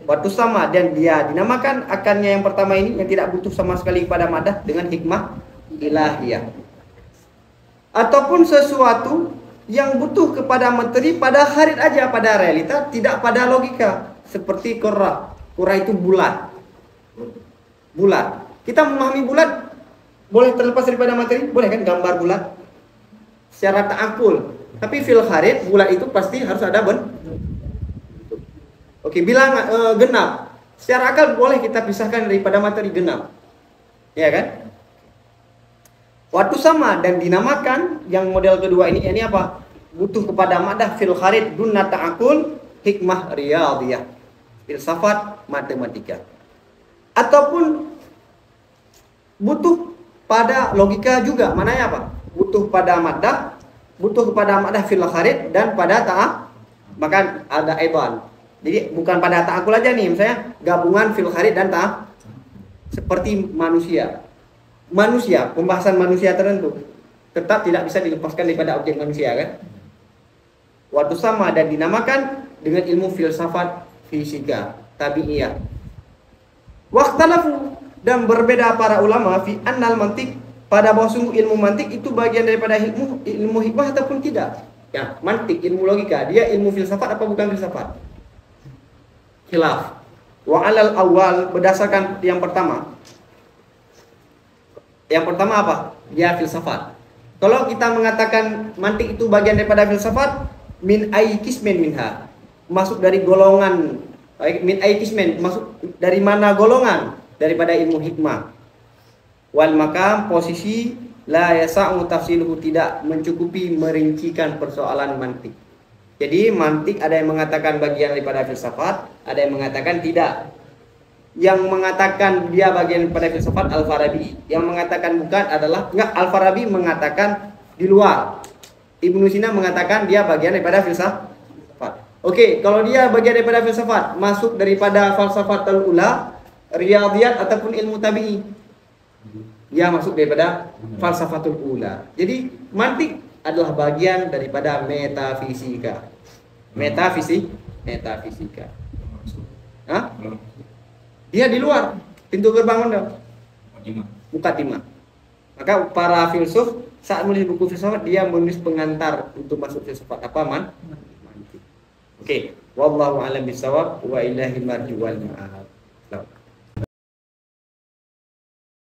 waktu sama, dan dia dinamakan akannya yang pertama ini yang tidak butuh sama sekali pada madah dengan hikmah ilahiyah. Ataupun sesuatu yang butuh kepada materi pada harid aja, pada realita, tidak pada logika, seperti qurra. Qurra itu bulat. Bulat. Kita memahami bulat boleh terlepas daripada materi, boleh kan, gambar bulat secara ta'akul. Tapi fil harid bulat itu pasti harus ada Oke, bilang genap. Secara akal boleh kita pisahkan daripada materi genap. Ya kan? Waktu sama dan dinamakan yang model kedua ini apa? Butuh kepada madah fil kharid dunna ta'akul, hikmah riyadhiyah, filsafat matematika. Ataupun butuh pada logika juga, mananya apa? Butuh pada madah, butuh kepada madah fil kharid dan pada maka ada aidan. Jadi bukan pada ta'akul aja nih, misalnya gabungan fil kharid dan seperti manusia. Manusia, pembahasan manusia tertentu tetap tidak bisa dilepaskan daripada objek manusia kan? Waktu sama dan dinamakan dengan ilmu filsafat fisika tabi'iyah. Waqtalafu, dan berbeda para ulama fi annal mantik, pada bahwa sungguh ilmu mantik itu bagian daripada ilmu hikmah ataupun tidak. Ya, mantik ilmu logika, dia ilmu filsafat apa bukan filsafat? Khilaf. Wa alal awal, berdasarkan yang pertama. Yang pertama apa? Dia filsafat. Kalau kita mengatakan mantik itu bagian daripada filsafat, min aikismen minha, masuk dari golongan, min aikismen, masuk dari mana golongan? Daripada ilmu hikmah. Wal makam, posisi, la yasa'u tafsiluhu, tidak mencukupi merincikan persoalan mantik. Jadi mantik ada yang mengatakan bagian daripada filsafat, ada yang mengatakan tidak. Yang mengatakan dia bagian daripada filsafat Al-Farabi, yang mengatakan bukan adalah Al-Farabi mengatakan di luar. Ibnu Sina mengatakan dia bagian daripada filsafat. Oke, kalau dia bagian daripada filsafat, masuk daripada falsafatul ula, riyadhiyat ataupun ilmu tabi'i, dia masuk daripada falsafatul ula. Jadi mantik adalah bagian daripada metafisika. Metafisika. Hah? Dia di luar pintu gerbang Anda. Mukaddimah. Maka para filsuf saat menulis buku filsafat, dia menulis pengantar untuk masuk filsafat. Apa mantik? Oke, wallahu a'lam bishawab wa ilahil marji wal ma'ab.